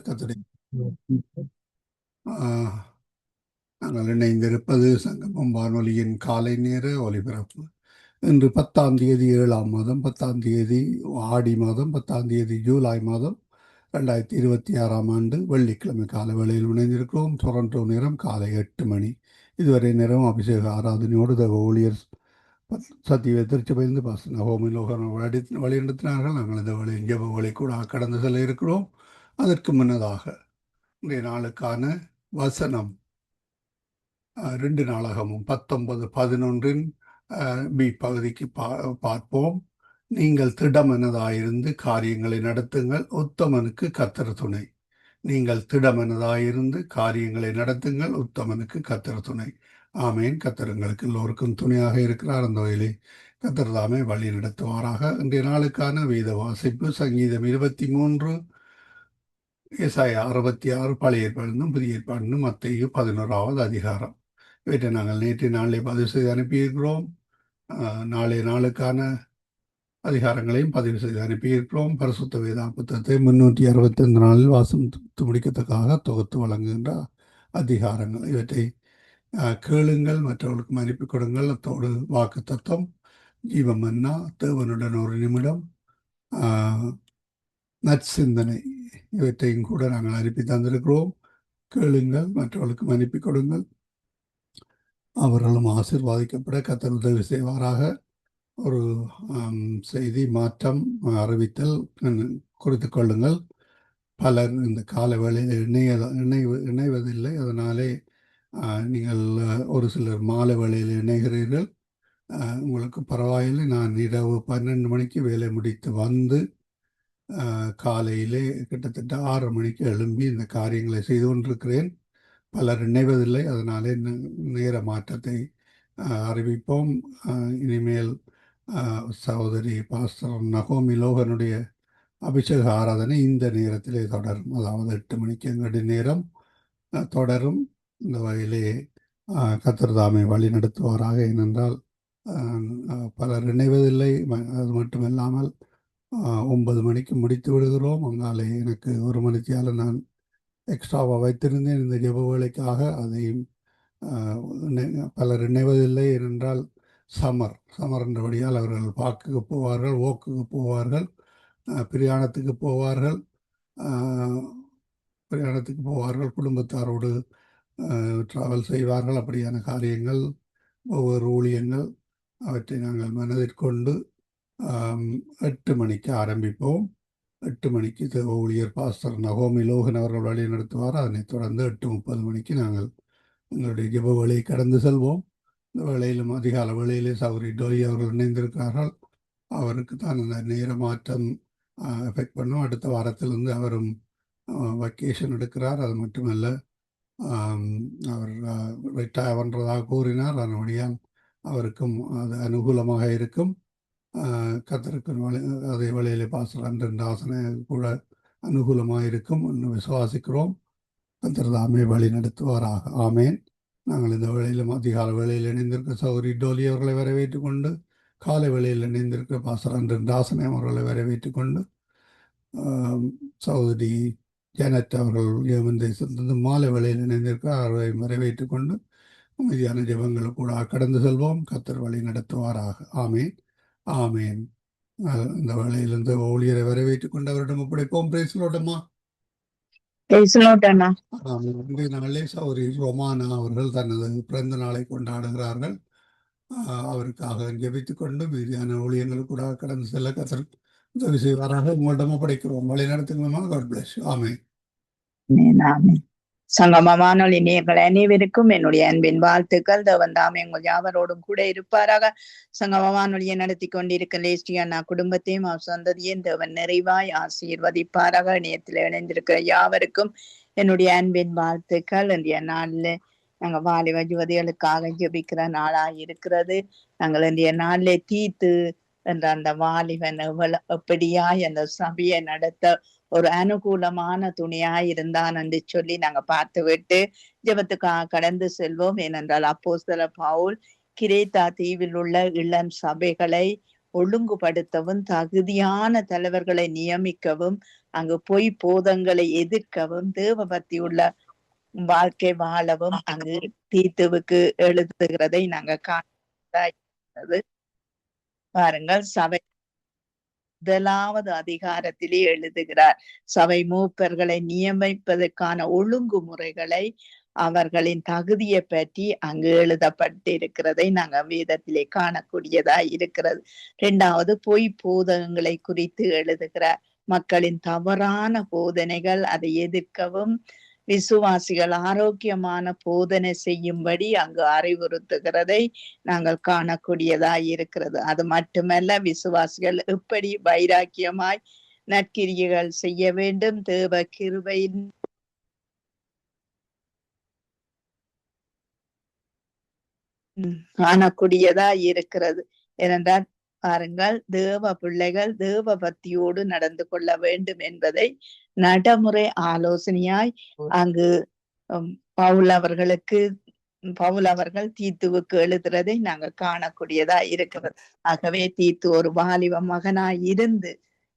கர்த்தருடைய நாங்கள் இணைந்திருப்பது சங்கமம் வானொலியின் காலை நேர ஒலிபரப்பு. இன்று 10ஆம் தேதி 7ஆம் மாதம் 10ஆம் தேதி ஆடி மாதம் 10ஆம் தேதி ஜூலை மாதம் 2026ஆம் ஆண்டு வெள்ளிக்கிழமை காலை வேளையில் இணைந்திருக்கிறோம். டொரண்டோ நேரம் காலை 8 மணி. இதுவரை நேரம் அபிஷேக ஆராதனையோடு தேவ ஊழியர் சத்திய திருச்சபையிலிருந்து பாசன ஹோமிலோகன் வழிநடத்தினார்கள். நாங்கள் இந்த வழி ஜெப வழி கூட கடந்து செல்ல இருக்கிறோம். அதற்கு முன்னதாக இன்றைய நாளுக்கான வசனம் 2 நாளாகமும் 19:11 பி பகுதிக்கு பார்ப்போம். நீங்கள் திடமனதாயிருந்து காரியங்களை நடத்துங்கள், உத்தமனுக்கு கர்த்தர் துணை. நீங்கள் திடமனதாயிருந்து காரியங்களை நடத்துங்கள், உத்தமனுக்கு கர்த்தர் துணை. ஆமேன். கர்த்தர் எங்களுக்கு எல்லோருக்கும் துணையாக இருக்கிறார். அந்த வகையிலே கர்த்தர் தாமே வழி நடத்துவாராக. இன்றைய நாளுக்கான வேத வாசிப்பு சங்கீதம் 23, ஏசாயா 66, பழைய ஏற்பாடும் புதிய ஏற்பாடும் மத்தேயு 11வது அதிகாரம். இவற்றை நாங்கள் நேற்று நாளிலே பதிவு செய்து அனுப்பியிருக்கிறோம். நாளைய நாளுக்கான அதிகாரங்களையும் பதிவு செய்து அனுப்பியிருக்கிறோம். பரிசுத்த வேதா புத்தகத்தை 365 நாளில் வாசித்து முடிக்கத்தக்காக தொகுத்து வழங்குகின்ற அதிகாரங்கள். இவற்றை கேளுங்கள், மற்றவர்களுக்கு மதிப்பு கொடுங்கள். அத்தோடு வாக்கு தத்துவம், ஜீவமன்னா, தேவனுடன் ஒரு நிமிடம், நற்சிந்தனை இவற்றையும் கூட நாங்கள் அனுப்பி தந்திருக்கிறோம். கேளுங்கள், மற்றவர்களுக்கு மதிப்பு கொடுங்கள், அவர்களும் ஆசீர்வாதிக்கப்பட கர்த்தர் உதவி செய்வாராக. ஒரு செய்தி மாற்றம் அறிவித்தல் குறித்து கொள்ளுங்கள். பலர் இந்த கால வேளையில் இணைவதில்லை. அதனாலே நீங்கள் ஒரு சிலர் மாலை வேளையில் இணைகிறீர்கள். உங்களுக்கு பரவாயில்லை. நான் இரவு 12 மணிக்கு வேலை முடித்து வந்து காலையிலே கிட்டத்தட்ட 6 மணிக்கு எழும்பி இந்த காரியங்களை செய்து கொண்டிருக்கிறேன். பலர் இணைவதில்லை. அதனாலே நேர மாற்றத்தை அறிவிப்போம். இனிமேல் சகோதரி பாஸ்டர் நகோமி லோகனுடைய அபிஷேக ஆராதனை இந்த நேரத்திலே தொடரும். அதாவது 8 மணிக்கு எங்களுடைய நேரம் தொடரும். இந்த வகையிலே கர்த்தர் தாமே வழி நடத்துவாராக. ஏனென்றால் பலர் இணைவதில்லை. அது மட்டுமில்லாமல் 9 மணிக்கு முடித்து விடுகிறோம். அதனாலே எனக்கு 1 மணித்தியால் நான் எக்ஸ்ட்ராவாக வைத்திருந்தேன் இந்த ஜெப வேலைக்காக. அதையும் பலர் இணைவதில்லை. ஏனென்றால் சமர் என்றபடியால் அவர்கள் பார்க்குக்கு போவார்கள், ஓக்குக்கு போவார்கள், பிரயாணத்துக்கு போவார்கள், குடும்பத்தாரோடு ட்ராவல் செய்வார்கள். அப்படியான காரியங்கள், ஒவ்வொரு ஊழியங்கள், அவற்றை நாங்கள் மனதிற்கொண்டு 8 மணிக்கு ஆரம்பிப்போம். 8 மணிக்கு ஊழியர் பாஸ்டர் நகோமி லோகன் அவர்கள் வழி நடத்துவார். அதனைத் தொடர்ந்து 8:30 மணிக்கு நாங்கள் எங்களுடைய ஜெப வேலையை கடந்து செல்வோம். இந்த வேளையிலும் அதிகால வேளையிலே சௌரி டோய் அவர்கள் இணைந்திருக்கிறார்கள். அவருக்கு தான் அந்த நேர மாற்றம் எஃபெக்ட் பண்ணும். அடுத்த வாரத்திலிருந்து அவரும் வெக்கேஷன் எடுக்கிறார். அது மட்டுமல்ல, அவர் ரிட்டையர் பண்ணுறதாக கூறினார். அதனுடையால் அவருக்கும் அது அனுகூலமாக இருக்கும். கர்த்தருக்கு அதே வேளையிலே பாஸ்டர் அன்றன் ஆசனை கூட அனுகூலமாக இருக்கும் என்று விசுவாசிக்கிறோம். கர்த்தர் தாமே வழி நடத்துவாராக. ஆமேன். நாங்கள் இந்த வேளையிலும் அதிகால வேளையில் இணைந்திருக்கிற சௌரி டோலி அவர்களை வரவேற்றுக் கொண்டு, காலை வேளையில் இணைந்திருக்கிற பாஸ்டர் அன்றன் தாசனை அவர்களை வரவேற்றுக் கொண்டு, சகோதரி ஜானட் அவர்கள் ஏமன் தேசத்திலிருந்து மாலை வேளையில் இணைந்திருக்கிற அவர்களை வரவேற்றுக் கொண்டு அமைதியான ஜெபங்களை கூட கடந்து செல்வோம். கர்த்தர் வழி நடத்துவாராக. ஆமேன். ஆமேன். இந்த வேளையிலிருந்து ஊழியரை வரவேற்றுக் கொண்டு அவரிடம் ஒப்படைப்போம். பேசலோட்டமா இன்றைய நாளே சௌரி ரொமானா அவர்கள் தனது பிறந்த நாளை கொண்டாடுகிறார்கள். அவருக்காக ஜெபித்துக் கொண்டு மீதியான ஊழியர்கள் கூட கடந்து செல்ல கர்த்தர் உதவி செய்வாராக. உங்களிடம் ஒப்படைக்கிறோம். வழி நடத்துங்கம்மா. God plus. ஆமேன். சங்கமமான நேயர்கள் அனைவருக்கும் என்னுடைய அன்பின் வாழ்த்துக்கள். தேவன் தாமே உங்கள் யாவரோடும் கூட இருப்பாராக. சங்கமவானொலியை நடத்தி கொண்டிருக்க லேஸ்டி அண்ணா குடும்பத்தையும் அவர் சொந்ததையும் தேவன் நிறைவாய் ஆசீர்வதிப்பாராக. இணையத்தில் இணைந்திருக்கிற யாவருக்கும் என்னுடைய அன்பின் வாழ்த்துக்கள். இன்றைய நாளில் நாங்கள் வாலிப யுவதிகளுக்காக ஜெபிக்கிற நாளாக இருக்கிறது. நாங்கள் இன்றைய நாளில் தீத்து என்ற அந்த வாலிபன் எப்படியாய் அந்த சபையை நடத்த ஒரு அனுகூலமான துணையாய் இருந்தான் என்று சொல்லி நாங்க பார்த்து விட்டு ஜெபத்துக்காக கடந்து செல்வோம். ஏனென்றால் அப்போஸ்தலர் பவுல் கிரேத்தா தீவில் உள்ள இளம் சபைகளை ஒழுங்குபடுத்தவும் தகுதியான தலைவர்களை நியமிக்கவும் அங்கு பொய் போதங்களை எதிர்க்கவும் தேவ பக்தியுள்ள வாழ்க்கை வாழவும் அங்கு தீத்துவுக்கு எழுதுகிறதை நாங்க காண பாருங்கள். சபை முதலாவது அதிகாரத்திலே எழுதுகிறார். சபை மூப்பர்களை நியமிப்பதற்கான ஒழுங்குமுறைகளை அவர்களின் தகுதியை பற்றி அங்கு எழுதப்பட்டிருக்கிறதை நாங்க வேதத்திலே காணக்கூடியதா இருக்கிறது. 2வது பொய் போதகங்களை குறித்து எழுதுகிறார். மக்களின் தவறான போதனைகள் அதை எதிர்க்கவும் விசுவாசிகள் ஆரோக்கியமான போதனை செய்யும்படி அங்கு அறிவுறுத்துகிறதை நாங்கள் காணக்கூடியதா இருக்கிறது. அது மட்டுமல்ல, விசுவாசிகள் எப்படி வைராக்கியமாய் நற்கிரியைகள் செய்ய வேண்டும், தேவ கிருபையின் காணக்கூடியதா இருக்கிறது. ஏனென்றால் பாருங்கள், தேவ பிள்ளைகள் தேவ பக்தியோடு நடந்து கொள்ள வேண்டும் என்பதை நடைமுறை ஆலோசனையாய் அங்கு பவுல் அவர்கள் தீத்துவுக்கு எழுதுறதை நாங்க காணக்கூடியதா இருக்கிறது. ஆகவே தீத்து ஒரு வாலிப மகனாய் இருந்து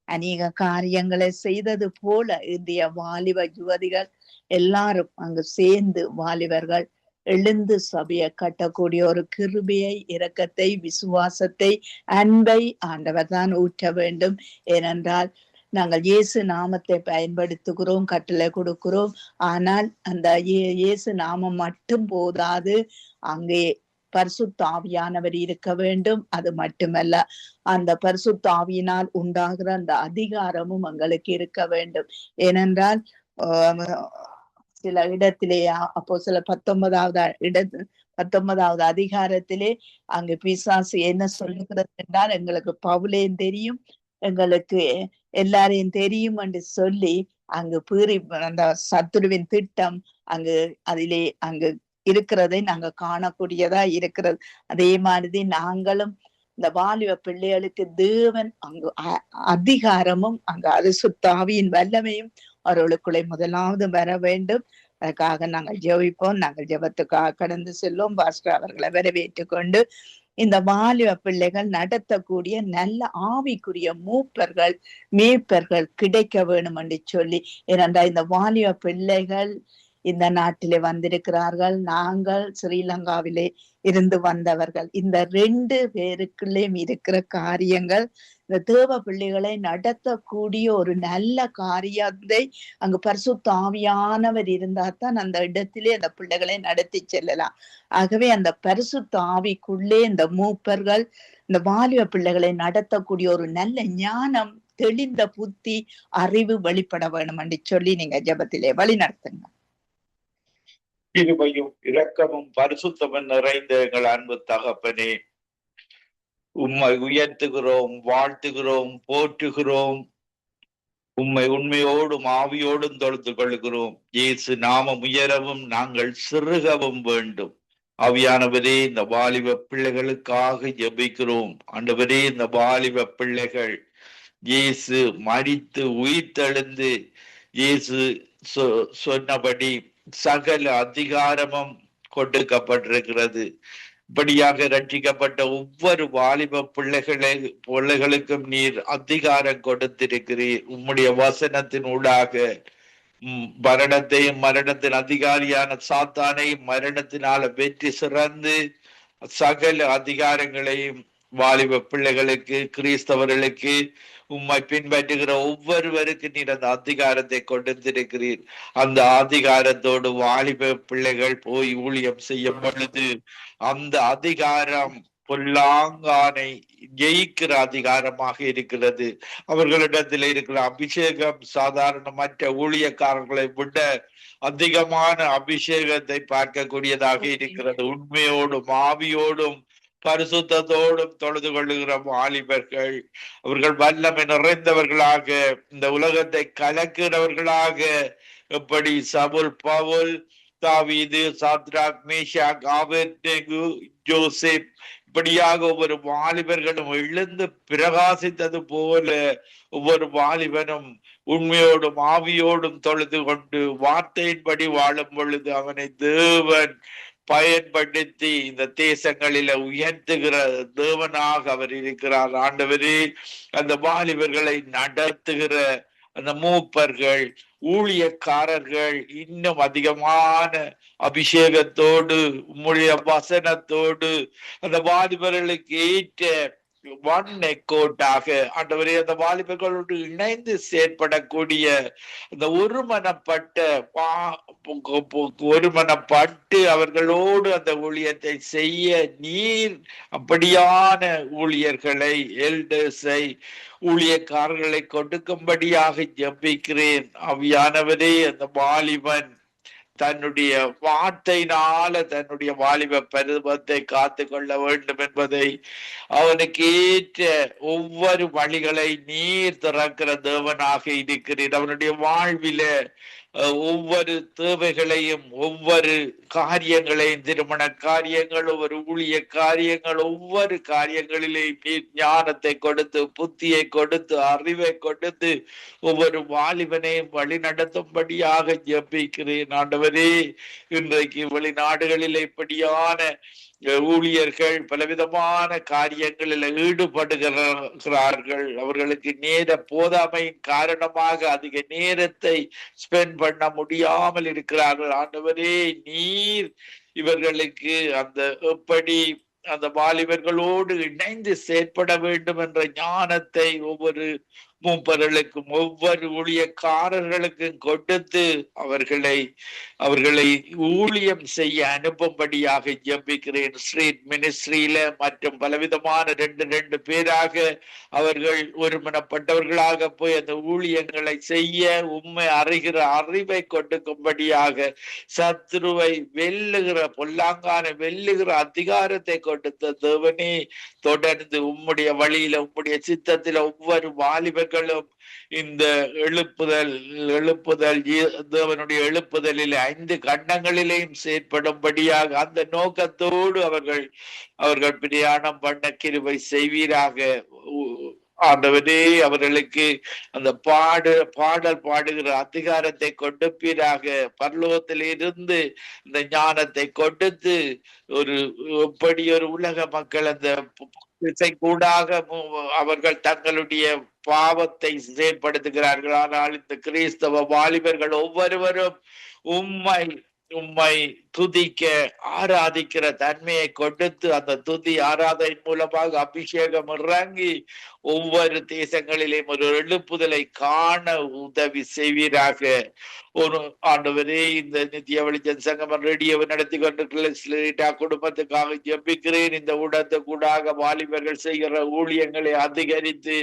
அநேக காரியங்களை செய்தது போல இந்திய வாலிப யுவதிகள் எல்லாரும் அங்கு சேர்ந்து வாலிபர்கள் எழுந்து சபையை கட்டக்கூடிய ஒரு கிருபையை, இரக்கத்தை, விசுவாசத்தை, அன்பை ஆண்டவர் தான் ஊற்ற வேண்டும். ஏனென்றால் நாங்கள் இயேசு நாமத்தை பயன்படுத்துகிறோம், கட்டளை கொடுக்கிறோம். ஆனால் அந்த இயேசு நாமம் மட்டும் போதாது, அங்கே பரிசுத்த ஆவியானவர் இருக்க வேண்டும். அது மட்டுமல்ல, அந்த பரிசுத்த ஆவியினால் உண்டாகிற அந்த அதிகாரமும் எங்களுக்கு இருக்க வேண்டும். ஏனென்றால் சில இடத்திலே அப்போ சில 19வது அதிகாரத்திலே அங்கு பிசாசு என்ன சொல்லுகிறது என்றால், எங்களுக்கு பவுலையும் தெரியும், எங்களுக்கு எல்லாரையும் தெரியும் என்று சொல்லி அங்கு அந்த சத்துருவின் திட்டம் அதிலே அங்கு இருக்கிறதை நாங்க காணக்கூடியதா இருக்கிறது. அதே மாதிரி நாங்களும் இந்த வாலிப பிள்ளைகளுக்கு தேவன் அங்கு அதிகாரமும் அங்கு பரிசுத்த ஆவியின் வல்லமையும் அவர்களுக்குள்ளே முதலாவது வர வேண்டும். அதுக்காக நாங்கள் ஜெபிப்போம். நாங்கள் ஜெபத்துக்காக கடந்து செல்வோம். பாஸ்டர் அவர்களை வரவேற்று கொண்டு இந்த வாலிப பிள்ளைகள் நடத்தக்கூடிய நல்ல ஆவிக்குரிய மேய்ப்பர்கள் கிடைக்க வேணும் என்று சொல்லி, ஏனென்றால் இந்த வாலிப பிள்ளைகள் இந்த நாட்டிலே வந்திருக்கிறார்கள். நாங்கள் ஸ்ரீலங்காவிலே இருந்து வந்தவர்கள். இந்த 2 பேருக்குள்ளேயும் இருக்கிற காரியங்கள் இந்த தேவ பிள்ளைகளை நடத்தக்கூடிய ஒரு நல்ல காரியத்தை அங்கு பரிசுத்த ஆவியானவர் இருந்தால்தான் அந்த இடத்திலே அந்த பிள்ளைகளை நடத்தி செல்லலாம். ஆகவே அந்த பரிசுத்த ஆவிக்குள்ளே இந்த மூப்பர்கள் இந்த வாலிப பிள்ளைகளை நடத்தக்கூடிய ஒரு நல்ல ஞானம், தெளிந்த புத்தி, அறிவு வெளிப்பட வேணும் என்று சொல்லி நீங்க ஜெபத்திலே வழி நடத்துங்க. கிருபையும் இரக்கமும் பரிசுத்தமும் நிறைந்த எங்கள் அன்பு தகப்பனே, உம்மை உயர்த்துகிறோம், வாழ்த்துகிறோம், போற்றுகிறோம். உம்மை உண்மையோடும் ஆவியோடும் தொழுது கொள்கிறோம். இயேசு நாமம் உயரவும் நாங்கள் சிறுகவும் வேண்டும். ஆவியானவரே, இந்த வாலிப பிள்ளைகளுக்காக ஜெபிக்கிறோம். ஆண்டவரே, இந்த வாலிப பிள்ளைகள் இயேசு மரித்து உயிர்த்தெழுந்து இயேசு சொன்னபடி சகல அதிகாரமும் கொடுக்கப்பட்டிருக்கிறது. இப்படியாக ரட்சிக்கப்பட்ட ஒவ்வொரு வாலிப பிள்ளைகளுக்கும் நீர் அதிகாரம் கொடுத்திருக்கிறீர். உம்முடைய வசனத்தின் ஊடாக மரணத்தின் அதிகாரியான சாத்தானையும் மரணத்தினால வெற்றி சிறந்து சகல அதிகாரங்களையும் வாலிப பிள்ளைகளுக்கு, கிறிஸ்தவர்களுக்கு, உம்மை பின்பற்றுகிற ஒவ்வொருவருக்கு நீர் அந்த அதிகாரத்தை கொடுத்திருக்கிறீர். அந்த அதிகாரத்தோடு வாலிப பிள்ளைகள் போய் ஊழியம் செய்யும் பொழுது அந்த அதிகாரம் பொல்லாங்கானை ஜெயிக்கிற அதிகாரமாக இருக்கிறது. அவர்களிடத்தில் இருக்கிற அபிஷேகம் சாதாரணமற்ற ஊழியக்காரர்களை விட அதிகமான அபிஷேகத்தை பார்க்கக்கூடியதாக இருக்கிறது. உண்மையோடும் ஆவியோடும் பரிசுத்தத்தோடும் தொழுது கொள்ளுகிற வாலிபர்கள் அவர்கள் வல்லமை நிறைந்தவர்களாக, இந்த உலகத்தை கலக்கிறவர்களாக, எப்படி சவுல், பவுல், தாவீது, சாத்ராக், மேஷாக், ஆபேத்நேகோ, ஜோசேப் இப்படியாக ஒவ்வொரு வாலிபர்களும் எழுந்து பிரகாசித்தது போல ஒவ்வொரு வாலிபனும் உண்மையோடும் ஆவியோடும் தொழுது கொண்டு வார்த்தையின்படி வாழும் பொழுது அவனை தேவன் பயன்படுத்தி இந்த தேசங்களில உயர்த்துகிற தேவனாக அவர் இருக்கிறார். ஆண்டவரே, அந்த வாலிபர்களை நடத்துகிற அந்த மூப்பர்கள், ஊழியக்காரர்கள் இன்னும் அதிகமான அபிஷேகத்தோடு உம்முடைய வசனத்தோடு அந்த வாலிபர்களுக்கு ஏற்ற கோட்டாக ஆண்டவரே அந்த வாலிபர்களோடு இணைந்து செயற்படக்கூடிய அந்த ஒருமனப்பட்டு அவர்களோடு அந்த ஊழியத்தை செய்ய நீர் அப்படியான ஊழியர்களை எல்டர்ஸை ஊழியக்காரர்களை கொடுக்கும்படியாக ஜெபிக்கிறேன். ஆவியானவரே, அந்த வாலிபன் தன்னுடைய வார்த்தையினால தன்னுடைய வாலிப பருவத்தை காத்து கொள்ள வேண்டும் என்பதை அவனுக்கு ஏற்ற ஒவ்வொரு வழிகளை நீர் திறக்கிற தேவனாக இருக்கிறீர். அவனுடைய வாழ்வில ஒவ்வொரு தேவைகளையும் ஒவ்வொரு காரியங்களையும், திருமண காரியங்கள், ஒவ்வொரு ஊழிய காரியங்கள், ஒவ்வொரு காரியங்களிலேயும் ஞானத்தை கொடுத்து, புத்தியை கொடுத்து, அறிவை கொடுத்து ஒவ்வொரு வாலிபனையும் வழி நடத்தும்படியாக ஜெபிக்கிறேன். ஆண்டவரே, இன்றைக்கு வெளிநாடுகளில் இப்படியான ஊழியர்கள் பலவிதமான காரியங்களில் ஈடுபடுகிறார்கள். அவர்களுக்கு நேர போதாமையின் காரணமாக அதிக நேரத்தை ஸ்பெண்ட் பண்ண முடியாமல் இருக்கிறார்கள். ஆண்டவரே, நீர் இவர்களுக்கு அந்த எப்படி அந்த வாலிபர்களோடு இணைந்து செயற்பட வேண்டும் என்ற ஞானத்தை ஒவ்வொரு மூப்பர்களுக்கும் ஒவ்வொரு ஊழியக்காரர்களுக்கும் கொடுத்து அவர்களை ஊழியம் செய்ய அனுப்பும்படியாக ஜெபிக்கிறேன். ஸ்ட்ரீட் மினிஸ்ட்ரியில மற்றும் பலவிதமான ரெண்டு பேராக அவர்கள் ஒருமனப்பட்டவர்களாக போய் அந்த ஊழியங்களை செய்ய உண்மை அறிகிற அறிவை கொடுக்கும்படியாக சத்ருவை வெல்லுகிற பொல்லாங்கான வெல்லுகிற அதிகாரத்தை கொடுத்த தேவனே, தொடர்ந்து உம்முடைய வழியில உம்முடைய சித்தத்தில ஒவ்வொரு வாலிபர்களும் இந்த எழுப்புதல் தேவனுடைய எழுப்புதலில் 5 கண்டங்களிலேயும் செயற்படும்படியாக அந்த நோக்கத்தோடு அவர்கள் பிரயாணம் பண்ண கிருபை செய்வீராக. ஆண்டவரே, அவர்களுக்கு அந்த பாடல் பாடுகிற அதிகாரத்தை கொடுப்பீராக. பரலோகத்தில் இருந்து இந்த ஞானத்தை கொடுத்து எப்படி ஒரு உலக மக்கள் அந்த கூடாக அவர்கள் தங்களுடைய பாவத்தை செயற்படுத்துகிறார்கள். ஆனால் இந்த கிறிஸ்தவ வாலிபர்கள் ஒவ்வொருவரும் உம்மை துதிக்க ஆராதிக்கிற தன்மையை கொடுத்து அந்த துதி ஆராதனை மூலமாக அபிஷேகம் இறங்கி ஒவ்வொரு தேசங்களிலேயும் ஒரு எழுப்புதலை காண உதவி செய்வீராக. ஒரு ஆண்டவரே, இந்த நித்திய வெளிச்சம் சங்கமம் ரேடியோவை நடத்தி கொண்டிருக்கிற குடும்பத்துக்காக ஜெபிக்கிறேன். இந்த ஊடகத்துக்கூடாக வாலிபர்கள் செய்கிற ஊழியங்களை அதிகரித்து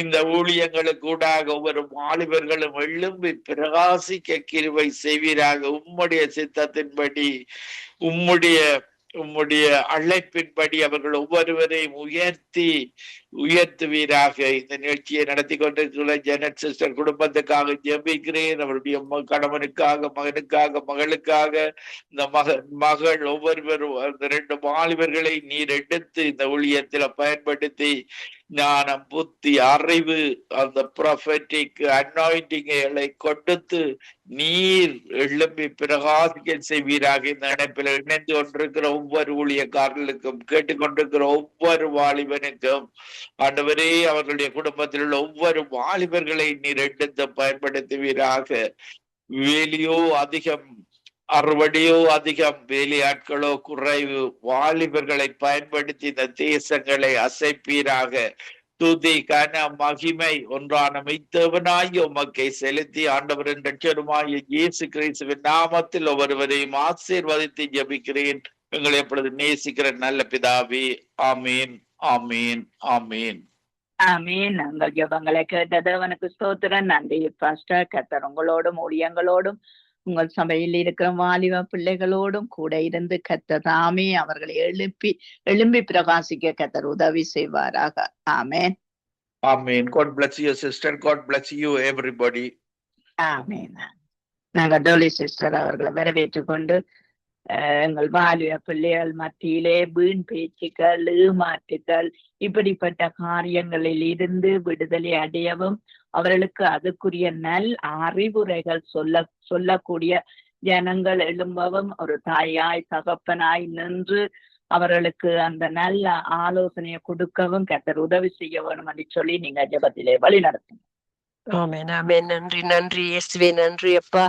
இந்த ஊழியங்களுக்கு கூடாக ஒவ்வொரு வாலிபர்களும் எழும்பி பிரகாசிக்க கிருபை செய்வீராக. உம்முடைய சித்தத்தின்படி உம்முடைய அழைப்பின்படி அவர்கள் ஒவ்வொருவரையும் உயர்த்துவீராக. இந்த நிகழ்ச்சியை நடத்தி கொண்டிருக்கிற ஜெனட் சிஸ்டர் குடும்பத்துக்காக ஜெபிக்கிறேன். அவருடைய கணவனுக்காக, மகனுக்காக, மகளுக்காக, இந்த மகள் ஒவ்வொருவரும் அந்த 2 வாலிபர்களை நீர் எடுத்து இந்த ஊழியத்தில பயன்படுத்தி ஞானம், புத்தி, அறிவு, அந்த ப்ராஃபெட்டிக் அனாயிண்டிங்களை கொடுத்து நீர் எழும்பி பிரகாசிக்க செய்வீராக. இந்த இணைப்பில் இணைந்து கொண்டிருக்கிற ஒவ்வொரு ஊழியக்காரர்களுக்கும், கேட்டுக்கொண்டிருக்கிற ஒவ்வொரு வாலிபனுக்கும் ஆண்டவரே, அவர்களுடைய குடும்பத்தில் உள்ள ஒவ்வொரு வாலிபர்களை நீர் எடுத்து பயன்படுத்துவீராக. வேலியோ அதிகம், அறுவடையோ அதிகம், வேலையாட்களோ குறைவு. வாலிபர்களை பயன்படுத்தி இந்த தேசங்களை அசைப்பீராக. துதி, கன, மகிமை ஒன்றான மெய்த்தேவனாய் உமக்கை செலுத்தி ஆண்டவரின் இரட்சகருமாகிய இயேசு கிறிஸ்துவின் நாமத்தில் ஒவ்வொருவரையும் ஆசீர்வதித்து ஜெபிக்கிறேன் எங்களை எப்பொழுது நேசிக்கிற நல்ல பிதாவே. ஆமீன், ஆமீன், ஆமீன், ஆமீன். நாங்கள் ஜெபங்களை கேட்டது அவனுக்கு ஸ்தோத்திரம். நன்றி பாஸ்டர். கர்த்தர் உங்களோடும் ஊழியங்களோடும் உங்கள் சபையில் இருக்கிற வாலிப பிள்ளைகளோடும் கூட இருந்து கர்த்தர் தாமே அவர்களை எழும்பி பிரகாசிக்க கர்த்தர் உதவி செய்வாராக. ஆமேன், ஆமீன். God bless you sister. God bless you everybody. ஆமேன். நாங்கள் டோலி சிஸ்டர் அவர்களை வரவேற்றுக் கொண்டு எங்கள் வாலிப பிள்ளைகள் மத்தியிலே வீண் பேச்சுக்கள், ஏமாற்றுக்கள், இப்படிப்பட்ட காரியங்களில் இருந்து விடுதலை அடையவும் அவர்களுக்கு அதுக்குரிய நல் அறிவுரைகள் சொல்லக்கூடிய ஜனங்கள் எழும்பவும் ஒரு தாயாய் தகப்பனாய் நின்று அவர்களுக்கு அந்த நல்ல ஆலோசனையை கொடுக்கவும் கர்த்தர் உதவி செய்ய வேணும் என்று சொல்லி நீங்க ஜெபத்திலே வழி நடத்துங்க. ஆமென் ஆமென். நன்றி நன்றி இயேசுவே, நன்றி அப்பா.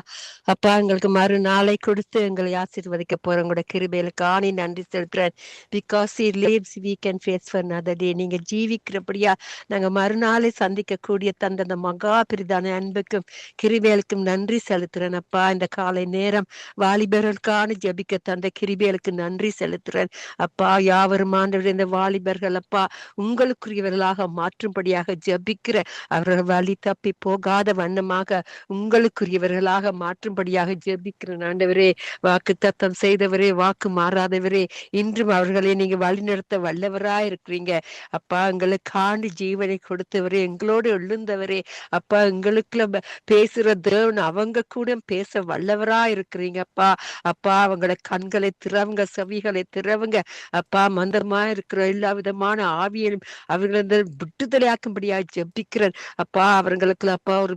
அப்பா எங்களுக்கு மறுநாளை கொடுத்து எங்களை ஆசீர்வதிக்க போற உங்களோட கிருபைகளுக்கான நன்றி செலுத்துறேன். Because he lives we can face for another day. நீங்க ஜீவிக்கிறபடியா நாங்க மறுநாளை சந்திக்கக்கூடிய தந்த மகா பிரிதான அன்புக்கும் கிருபைகளுக்கும் நன்றி செலுத்துறேன் அப்பா. இந்த காலை நேரம் வாலிபர்களுக்கான ஜெபிக்க தந்த கிருபைகளுக்கு நன்றி செலுத்துறேன் அப்பா. யாவரும் ஆண்டவரே இந்த வாலிபர்கள் அப்பா உங்களுக்குரியவர்களாக மாற்றும்படியாக ஜெபிக்கிற அவர்கள் வழி தப்பி போகாத வண்ணமாக உங்களுக்குரியவர்களாக மாற்றும்படியாக ஜெபிக்கிற ஆண்டவரே, வாக்கு தத்தம் செய்தவரே, வாக்கு மாறாதவரே, இன்றும் அவர்களை நீங்க வழிநடத்த வல்லவராய் இருக்கிறீங்க அப்பா. எங்களுக்காண்டி ஜீவனை கொடுத்தவரே, எங்களோடு எழுந்தவரே அப்பா. எங்களுக்குள்ள பேசுற தேவன் அவங்க கூட பேச வல்லவரா இருக்கிறீங்க அப்பா. அப்பா அவங்களோட கண்களை திறவுங்க, செவிகளை திறவுங்க அப்பா. மந்தமா இருக்கிற எல்லா விதமான ஆவியையும் அவர்களை விட்டுதலையாக்கும்படியா ஜெபிக்கிறேன் அப்பா. அவர்களுக்கு அப்பா ஒரு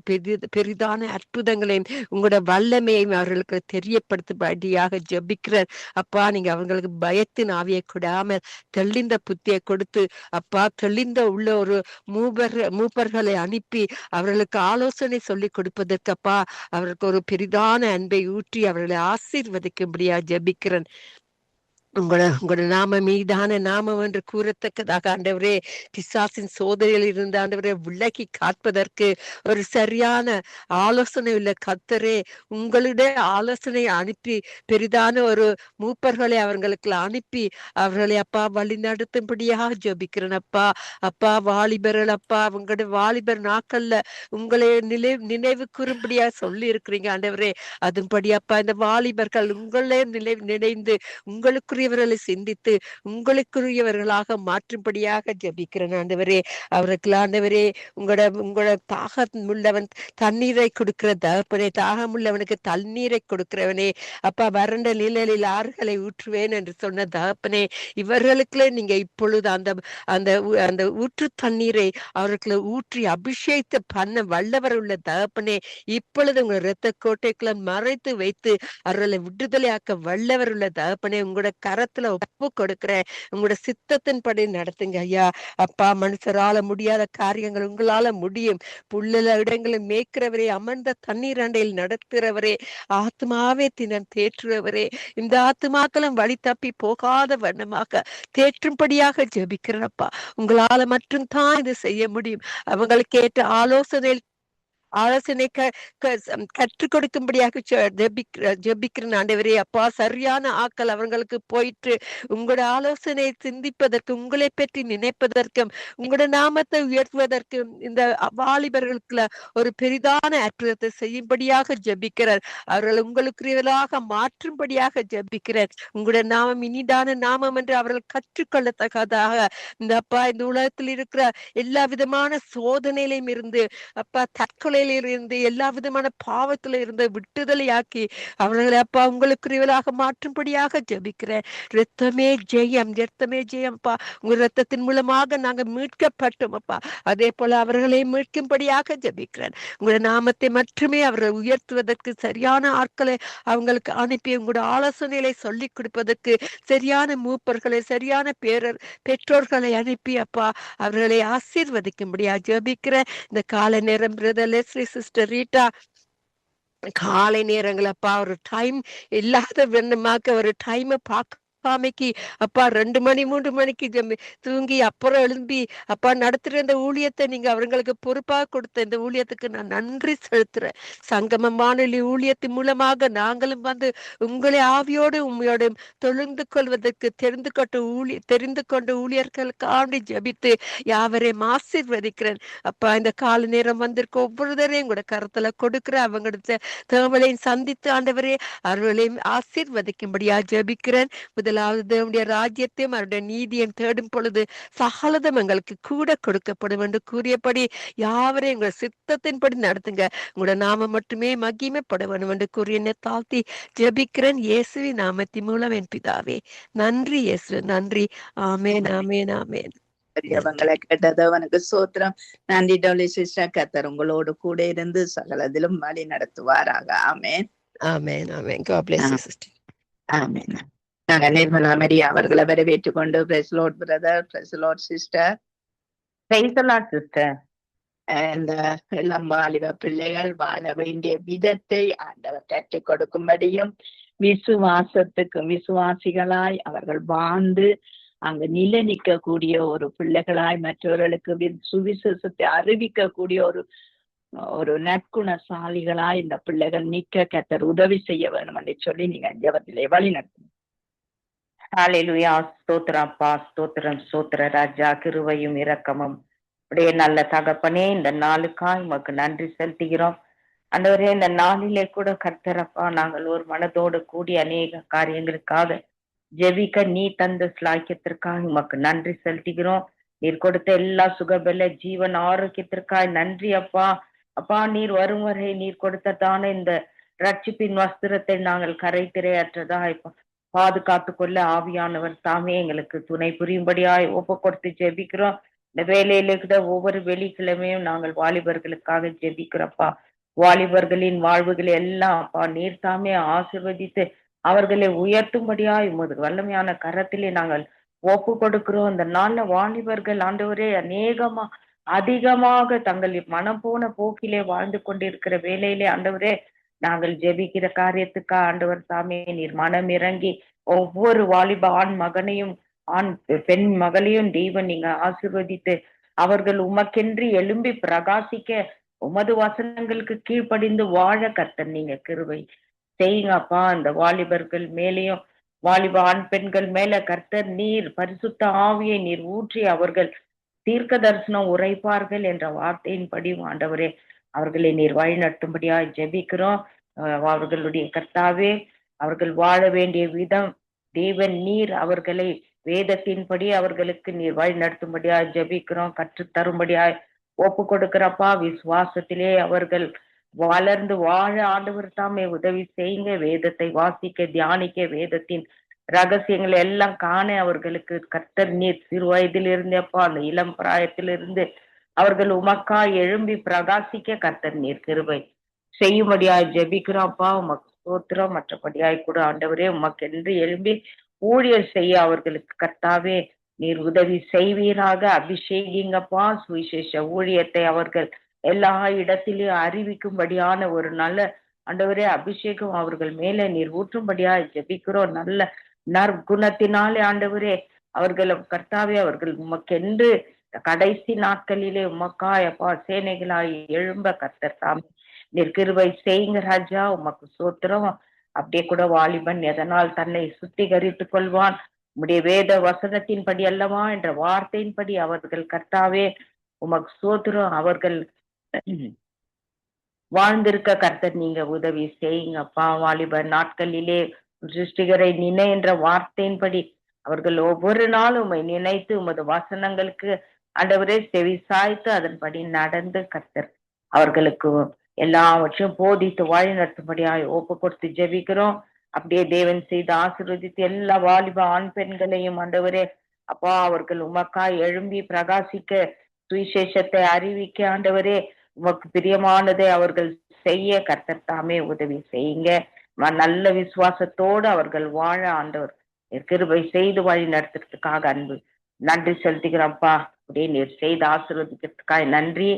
பெரிதான அற்புதங்களையும் உங்களோட வல்லமையையும் அவர்களுக்கு தெரியப்படுத்தும்படியாக ஜெபிக்கிறேன் அப்பா. நீங்க அவங்களுக்கு பயத்தின் ஆவியை கொடாமல் தெளிந்த புத்தியை கொடுத்து அப்பா, தெளிந்த உள்ள ஒரு மூப்பர்களை அனுப்பி அவர்களுக்கு ஆலோசனை சொல்லி கொடுப்பதற்கு அப்பா அவர்களுக்கு ஒரு பெரிதான அன்பை ஊற்றி அவர்களை ஆசீர்வதிக்கும்படியா ஜெபிக்கிறேன். உங்களோட நாம மீதான நாமம் என்று கூறத்தக்கதாக ஆண்டவரே, பிசாசின் சோதனையில் இருந்த ஆண்டவரே விலக்கி காட்பதற்கு ஒரு சரியான ஆலோசனை உள்ள கர்த்தரே, உங்களுடைய ஆலோசனை அனுப்பி பெரிதான ஒரு மூப்பர்களை அவர்களுக்கு அனுப்பி அவர்களை அப்பா வழி நடத்தும்படியாக ஜெபிக்கிறேன் அப்பா. அப்பா வாலிபர்கள் அப்பா, உங்களுடைய வாலிபர் நாட்கள்ல உங்களை நினைவு கூறும்படியா சொல்லி இருக்கிறீங்க ஆண்டவரே. அதுபடி அப்பா இந்த வாலிபர்கள் உங்களே நினைந்து உங்களுக்குரியவர்களை சிந்தித்து உங்களுக்குரியவர்களாக மாற்றும்படியாக ஜெபிக்கிறேன் ஆண்டவரே. அவருக்கு ஆண்டவரே உங்களோட தாகம் உள்ளவன் தண்ணீரை கொடுக்கிற தகப்பனே, தாகம் உள்ளவனுக்கு தண்ணீரை கொடுக்கிறவனே அப்பா. வறண்ட நிழலில் ஆறுகளை ஊற்றுவேன் என்று சொன்ன தகப்பனே, இவர்களுக்குள்ளே நீங்க இப்பொழுது அந்த அந்த அந்த ஊற்று தண்ணீரை அவர்களுக்கு ஊற்றி அபிஷேகத்தை பண்ண வல்லவர் உள்ள தகப்பனே, இப்பொழுது உங்க இரத்த கோட்டைக்குள்ள மறைத்து வைத்து அவர்களை விடுதலையாக்க வல்லவர் உள்ள தகப்பனே, உங்களோட கரத்துல ஒப்பு கொடுக்கிறேன். உங்களோட சித்தத்தின்படி நடத்துங்க ஐயா அப்பா. மனுஷரால முடியாத காரியங்கள் உங்களால முடியும். புல்லுல இடங்களை மேய்க்கிறவரே, அமர்ந்த தண்ணீர் அண்டையில் நடத்துகிறவரே, ஆத்மாவே தினம் தேற்றுறவரே, இந்த ஆத்மாக்களும் வழி தப்பி போகாத வண்ணமாக தேற்றும்படியாக ஜெபிக்கிறப்பா. உங்களால மட்டும் தான் இது செய்ய முடியும். அவங்களுக்கு ஏற்ற ஆலோசனை கற்றுக் கொடுக்கும்படியாக ஜெபிக்கிறேன் ஆண்டவரே அப்பா. சரியான ஆக்கள் அவங்களுக்கு போயிட்டு உங்களோட ஆலோசனை சிந்திப்பதற்கு, உங்களை பற்றி நினைப்பதற்கும், உங்களோட நாமத்தை உயர்த்துவதற்கும் இந்த வாலிபர்களுக்குள்ள ஒரு பெரிதான அற்புதத்தை செய்யும்படியாக ஜெபிக்கிறார். அவர்கள் உங்களுக்குரியவர்களாக மாற்றும்படியாக ஜெபிக்கிறார். உங்களோட நாமம் இனிதான நாமம் என்று அவர்கள் கற்றுக்கொள்ளத்தக்கதாக இந்த அப்பா இந்த உலகத்தில் இருக்கிற எல்லா விதமான சோதனையிலும் இருந்து அப்பா, தற்கொலையில இருந்து எல்லா விதமான பாவத்தில இருந்து விட்டுதலையாக்கி அவர்களை அப்பா உங்களுக்குரியவர்களாக மாற்றும்படியாக ஜெபிக்கிறேன். ரத்தமே ஜெயம், ரத்தமே ஜெயம் அப்பா. உங்க ரத்தத்தின் மூலமாக நாங்க மீட்கப்பட்டோம் அப்பா. அதே போல அவர்களை மீட்கும்படியாக ஜெபிக்கிறேன். உங்களோட நாமத்தை மட்டுமே அவர்களை உயர்த்துவதற்கு சரியான ஆட்களை அவங்களுக்கு அனுப்பி உங்களோட ஆலோசனைகளை சொல்லிக் கொடுப்பதற்கு சரியான மூப்பர்களை, சரியான பெற்றோர்களை அனுப்பி அப்பா அவர்களை ஆசீர்வதிக்கும்படியா ஜெபிக்கிற இந்த காலை நேரம் பிரதர் லெஸ்லி, சிஸ்டர் ரீட்டா, காலை நேரங்கள் அப்பா ஒரு டைம் இல்லாத வேண்டுமாக்க ஒரு டைமை பார்க்காமைக்கு அப்பா 2 மணி 3 மணிக்கு தூங்கி அப்புறம் எழும்பி அப்பா நடத்துற இந்த ஊழியத்தை நீங்க அவங்களுக்கு பொறுப்பாக கொடுத்த இந்த ஊழியத்துக்கு நான் நன்றி செலுத்துறேன். சங்கமம் வானொலி ஊழியத்தின் மூலமாக நாங்களும் வந்து உங்களை ஆவியோடு உண்மையோடு தொழுந்து கொள்வதற்கு தெரிந்து கொண்ட ஊழியர்களுக்காண்டி ஜெபித்து யாவரையும் ஆசீர்வதிக்கிறேன் அப்பா. இந்த கால நேரம் வந்திருக்க ஒவ்வொருத்தரையும் கூட கருத்துல கொடுக்கிற அவங்களோட தேவலையும் சந்தித்து ஆண்டவரே அவர்களையும் ஆசீர்வதிக்கும்படியா ஜெபிக்கிறேன். முதலாவது தேவனுடைய ராஜ்யத்தையும் அவருடைய நீதியையும் தேடும் பொழுது சகலதும் எங்களுக்கு கூட கொடுக்கப்படும் என்று கூறியபடி யாவரையும் உங்களை சித்தத்தின்படி நடத்துங்க. உங்களோட நாம மட்டுமே மகிமைப்பட வேண்டும் என்று கூறிய தாழ்த்தி ஜெபிக்கிறேன் இயேசுவின் நாமத்தின் மூலம் என் பிதாவே. நன்றி இயேசு, நன்றி. ஆமேன் ஆமேன் ஆமேன். அவங்களை கேட்டது அவனுக்கு சோத்திரம். நன்றி டோலி சிஸ்டர். கர்த்தர் உங்களோடு கூட இருந்து சகலதிலும் வழி நடத்துவாராக. ஆமேன் ஆமேன் ஆமேன். God bless you sister. ஆமேன். நாங்க நிர்மலா மரியா அவர்களை வரவேற்றுக் கொண்டு praise Lord brother, praise Lord sister. Praise the Lord, sister. இந்த இளம் வாலிப பிள்ளைகள் வாழ வேண்டிய விதத்தை ஆண்டவர் கற்றுக் கொடுக்கும்படியும் விசுவாசிகளாய் அவர்கள் வாழ்ந்து அங்கு நிலை நிற்கக்கூடிய ஒரு பிள்ளைகளாய் மற்றவர்களுக்கு சுவிசேஷத்தை அறிவிக்கக்கூடிய ஒரு நற்குணசாலிகளாய் இந்த பிள்ளைகள் நிற்க கர்த்தர் உதவி செய்ய வேணும் என்று சொல்லி நீங்க ஜெபத்திலே வழி நடத்தும். ஹல்லேலூயா. ஸ்தோத்திரம் அப்பா, ஸ்தோத்திரம், ஸ்தோத்திர ராஜா, கிருபையும் இரக்கமும் அப்படியே நல்ல தகப்பனே, இந்த நாளுக்காய் உமக்கு நன்றி செலுத்துகிறோம். ஆண்டவரே, இந்த நாளிலே கூட கர்த்தரப்பா நாங்கள் ஒரு மனதோடு கூடி அநேக காரியங்களுக்காக ஜெபிக்க நீ தந்த ஸ்லாக்கியத்திற்காக உமக்கு நன்றி செலுத்துகிறோம். நீர் கொடுத்த எல்லா சுகபல ஜீவன் ஆரோக்கியத்திற்காக நன்றி அப்பா. அப்பா, நீர் வரும் வரை நீர் கொடுத்ததான இந்த ரட்சிப்பின் வஸ்திரத்தை நாங்கள் கரைத்திரையற்றதா இப்ப பாதுகாத்து கொள்ள ஆவியானவர் தாமே எங்களுக்கு துணை புரியும்படியாய் ஒப்பு கொடுத்து ஜெபிக்கிறோம். இந்த வேலையில கூட ஒவ்வொரு வெள்ளிக்கிழமையும் நாங்கள் வாலிபர்களுக்காக ஜெபிக்கிறோம்ப்பா. வாலிபர்களின் வாழ்வுகளை எல்லாம் அப்பா நீர் தாமே ஆசீர்வதித்து அவர்களை உயர்த்தும்படியாய் உமது வல்லமையான கரத்திலே நாங்கள் ஒப்பு கொடுக்கிறோம். இந்த நாள்ல வாலிபர்கள் ஆண்டவரே அதிகமாக தங்கள் மனம் போன போக்கிலே வாழ்ந்து கொண்டிருக்கிற வேலையிலே ஆண்டவரே நாங்கள் ஜெபிக்கிற காரியத்துக்கா ஆண்டவர் தாமே நீர் மனம் இறங்கி ஒவ்வொரு வாலிப ஆண் மகனையும் பெண் மகளையும் தெய்வம் நீங்க ஆசீர்வதித்து அவர்கள் உமக்கென்று எழும்பி பிரகாசிக்க உமது வசனங்களுக்கு கீழ்ப்படிந்து வாழ கர்த்தர் நீங்க கிருபை செய்யுங்கப்பா. அந்த வாலிபர்கள் மேலேயும் வாலிப ஆண் பெண்கள் மேல கர்த்தர் நீர் பரிசுத்த ஆவியை நீர் ஊற்றி அவர்கள் தீர்க்க தரிசனம் உரைப்பார்கள் என்ற வார்த்தையின்படி ஆண்டவரே அவர்களை நீர் வழி நடத்தும்படியா ஜெபிக்கிறோம். அவர்களுடைய கர்த்தாவே அவர்கள் வாழ வேண்டிய விதம் தேவன் நீர் அவர்களை வேதத்தின்படி அவர்களுக்கு நீர் வழி நடத்தும்படியா ஜெபிக்கிறோம். கற்றுத்தரும்படியாய் ஒப்பு கொடுக்கிறப்பா. விசுவாசத்திலே அவர்கள் வளர்ந்து வாழ ஆண்டவர் தாமே உதவி செய்யுங்க. வேதத்தை வாசிக்க தியானிக்க வேதத்தின் ரகசியங்கள் எல்லாம் காண அவர்களுக்கு கர்த்தர் நீர் சிறு வயதில் இருந்தேப்பா அந்த இளம் பிராயத்திலிருந்து அவர்கள் உமக்கா எழும்பி பிரகாசிக்க கர்த்தர் நீர் கிருபை செய்யும்படியாய் ஜெபிக்கிறோம்ப்பா. உமக்கு ஸ்தோத்திரம். மற்றபடியாய் கூட ஆண்டவரே உமக்கென்று எழும்பி ஊழியர் செய்ய அவர்களுக்கு கர்த்தாவே நீர் உதவி செய்வீராக. அபிஷேகிங்கப்பா. சுவிசேஷ ஊழியத்தை அவர்கள் எல்லா இடத்திலும் அறிவிக்கும்படியான ஒரு நல்ல ஆண்டவரே அபிஷேகம் அவர்கள் மேல நீர் ஊற்றும்படியாய் ஜெபிக்கிறோம். நல்ல நற்குணத்தினாலே ஆண்டவரே அவர்கள் கர்த்தாவே அவர்கள் உமக்கென்று கடைசி நாட்களிலே உமக்காயப்பா சேனைகளாய் எழும்ப கர்த்தர் தாம் நீர் கிருபை செய்யுங்க ராஜா. உமக்கு சோத்திரம். அப்படியே கூட வாலிபன் எதனால் தன்னை சுத்திகரித்துக் கொள்வான் உம்முடைய வேத வசனத்தின்படி அல்லவா என்ற வார்த்தையின்படி அவர்கள் கர்த்தாவே உமக்கு சோத்திரம் அவர்கள் வாழ்ந்திருக்க கர்த்தர் நீங்க உதவி செய்யுங்கப்பா. வாலிப நாட்களிலே சிருஷ்டிகரை நினை என்ற வார்த்தையின்படி அவர்கள் ஒவ்வொரு நாளும் உம்மை நினைத்து உமது வசனங்களுக்கு ஆண்டவரே செவி சாய்த்து அதன்படி நடந்து கர்த்தர் அவர்களுக்கு எல்லாவற்றையும் போதித்து வழி நடத்தும்படியாய் ஒப்பு கொடுத்து ஜெபிக்கிறோம். அப்படியே தேவன் செய்து ஆசீர்வதித்து எல்லா வாலிப ஆண் பெண்களையும் ஆண்டவரே அப்பா அவர்கள் உமக்காய் எழும்பி பிரகாசிக்க சுவிசேஷத்தை அறிவிக்க ஆண்டவரே உமக்கு பிரியமானதை அவர்கள் செய்ய கர்த்தர் தாமே உதவி செய்யுங்க. நல்ல விசுவாசத்தோடு அவர்கள் வாழ ஆண்டவர் கிருபை செய்து வழி நடத்துறதுக்காக அன்பு நன்றி செலுத்துகிறப்பா. அப்படியே நீர் செய்து ஆசீர்வதிக்கிறதுக்காக நன்றி.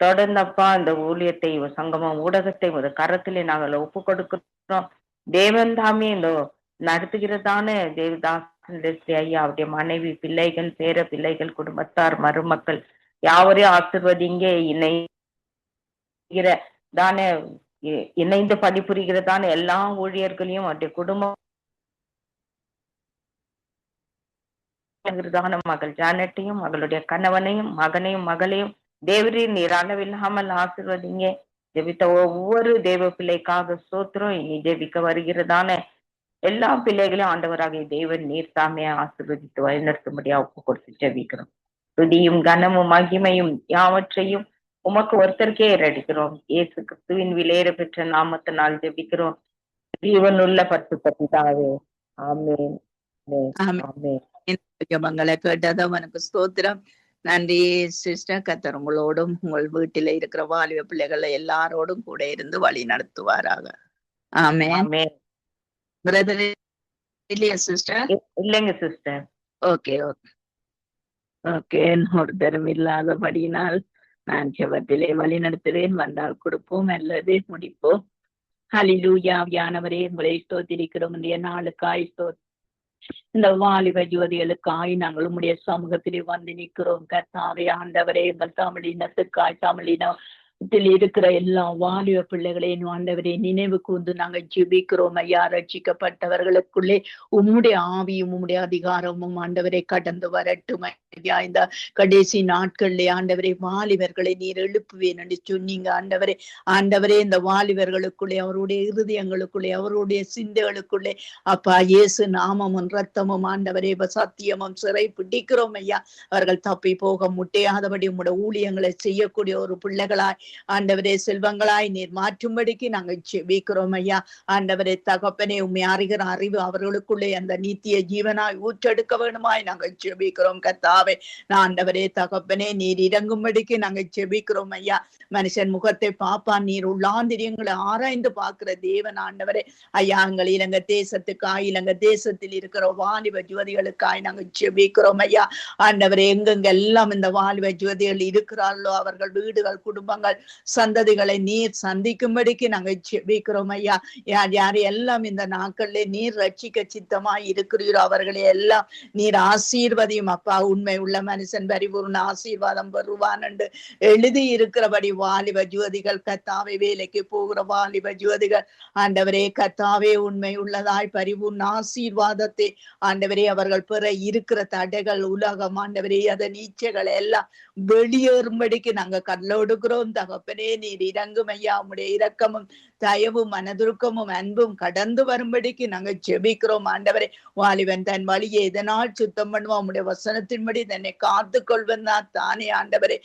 தொடர்ந்தப்பா இந்த ஊழியத்தை சங்கமம் ஊடகத்தை ஒரு கரத்திலே நாங்கள் ஒப்பு கொடுக்கிறோம். தேவன் தாமே இந்த நடத்துகிறதான தேவதாசன் ஐயா அவருடைய மனைவி பிள்ளைகள் பேர பிள்ளைகள் குடும்பத்தார் மருமக்கள் யாவரையும் ஆசீர்வதிங்க. இணைந்து பணிபுரிகிறதான எல்லா ஊழியர்களையும் அவருடைய குடும்பம் மகள் ஜானட்டையும் மகளுடைய கணவனையும் மகனையும் மகளையும் தேவரின் நீர் அளவில்லாமல் ஆசீர்வதிங்க. ஜெபித்த ஒவ்வொரு தேவ பிள்ளைக்காக சோத்திரம். இனி ஜெபிக்க வருகிறதான எல்லா பிள்ளைகளையும் ஆண்டவராகிய தேவன் நீர் தாமே ஆசீர்வதித்து வழிநடத்தும்படியா ஒப்பு கொடுத்து ஜெபிக்கிறோம். துதியும் கனமும் மகிமையும் யாவற்றையும் உமக்கு ஒருத்தருக்கே ஏறடிக்கிறோம். இயேசு கிறிஸ்துவின் விலையேற பெற்ற நாமத்தினால் ஜெபிக்கிறோம். ஜீவனுள்ள பரிசுத்த பிதாவே. ஆமென். ஆமென். ஜெபங்களை கேட்டது அவனுக்கு ஸ்தோத்திரம். நன்றி சிஸ்டர். கர்த்தர் உங்களோடும் உங்கள் வீட்டில இருக்கிற வாலிப பிள்ளைகளை எல்லாரோடும் கூட இருந்து வழி நடத்துவாராக. ஆமென். பிரதர் இல்லையா சிஸ்டர்? இல்லைங்க சிஸ்டர். Okay okay okay. ஒருத்தரும் இல்லாதபடியினால் நான் ஜெபத்திலே வழி நடத்துவேன். வந்தால் கொடுப்போம் அல்லது முடிப்போம். ஹல்லேலூயா. ஆவியானவரே, உங்களை ஸ்தோத்திரிக்கிறோம். இன்றைய நாளுக்காய் இந்த வாலிப ஜோதிகளுக்காய் நாங்கள் உம்முடைய சமூகத்திலே வந்து நிற்கிறோம். கர்த்தாவே ஆண்டவரே, எங்கள் தமிழினத்துக்காய் தமிழினத்தில் இருக்கிற எல்லா வாலிப பிள்ளைகளையும் ஆண்டவரே நினைவு கூர்ந்து நாங்கள் ஜெபிக்கிறோம் ஐயா. ரட்சிக்கப்பட்டவர்களுக்குள்ளே உம்முடைய ஆவியும் உம்முடைய அதிகாரமும் ஆண்டவரை கடந்து வரட்டும் ஐயா. இந்த கடைசி நாட்களிலே ஆண்டவரே வாலிபர்களை நீர் எழுப்புவேன் என்று சொன்னீங்க ஆண்டவரே. ஆண்டவரே, இந்த வாலிபர்களுக்குள்ளே அவருடைய இருதயங்களுக்குள்ளே அவருடைய சிந்தைகளுக்குள்ளே அப்பா இயேசு நாமமும் ரத்தமும் ஆண்டவரே சத்தியமும் சிறை பிடிக்கிறோம் ஐயா. அவர்கள் தப்பி போக முட்டையாதபடி உம்முடைய ஊழியங்களை செய்யக்கூடிய ஒரு பிள்ளைகளாய் ஆண்டவரே செல்வங்களாய் நீர் மாற்றும்படிக்கு நாங்கள் ஜெபிக்கிறோம் ஐயா. ஆண்டவரே தகப்பனே, உம்மை அறிகிற அறிவு அவர்களுக்குள்ளே அந்த நித்திய ஜீவனாய் ஊற்றெடுக்க வேணுமாய் நாங்கள் ஜெபிக்கிறோம். கர்த்தாவே ஆண்டவரே தகப்பனே, நீர் இறங்கும்படிக்கு நாங்கள் ஜெபிக்கிறோம் ஐயா. மனுஷன் முகத்தை பாப்பான், நீர் உள்ளாந்திரியங்களை ஆராய்ந்து பார்க்கிற தேவன் ஆண்டவரே ஐயா. எங்கள் இலங்கை தேசத்துக்காய் இலங்கை தேசத்தில் இருக்கிற வாலிப ஜோதிகளுக்காய் நாங்கள் ஜெபிக்கிறோம் ஐயா. ஆண்டவரே, எங்கெங்கெல்லாம் இந்த வாலிப ஜோதிகள் இருக்கிறார்களோ அவர்கள் வீடுகள் குடும்பங்கள் சந்ததிகளை நீர் சந்திக்கும்படிக்கு நாங்கள் ஜெபிக்கிறோம் ஐயா. யார் யார் எல்லாம் இந்த நாட்களிலே நீர் ரட்சிக்க சித்தமாய் இருக்கிறீரோ அவர்களை எல்லாம் நீர் ஆசீர்வதியும் அப்பா. உண்மை உள்ள மனுஷன் பரிபூர்ண ஆசீர்வாதம் பெறுவான் என்று எழுதி இருக்கிறபடி வாலிப ஜோதிகள் கர்த்தாவே, வேலைக்கு போகிற வாலிப ஜோதிகள் ஆண்டவரே கர்த்தாவே உண்மை உள்ளதாய் பரிபூர்ண ஆசீர்வாதத்தை ஆண்டவரே அவர்கள் பெற இருக்கிற தடைகள் உலகம் ஆண்டவரே அதன் நீச்சைகள் எல்லாம் வெளியேறும்படிக்கு நாங்க கல்லொடுக்கிறோம் தகப்பனே. நீர் இறங்கும் ஐயா. உம்முடைய இரக்கமும் தயவும் மனதுருக்கமும் அன்பும் கடந்து வரும்படிக்கு நாங்க ஜெபிக்கிறோம் ஆண்டவரே. வாலிபன் தன் வழியை எதனால் சுத்தம் பண்ணுவோம், உம்முடைய வசனத்தின்படி தன்னை காத்து கொள்வன் தான் தானே ஆண்டவரே.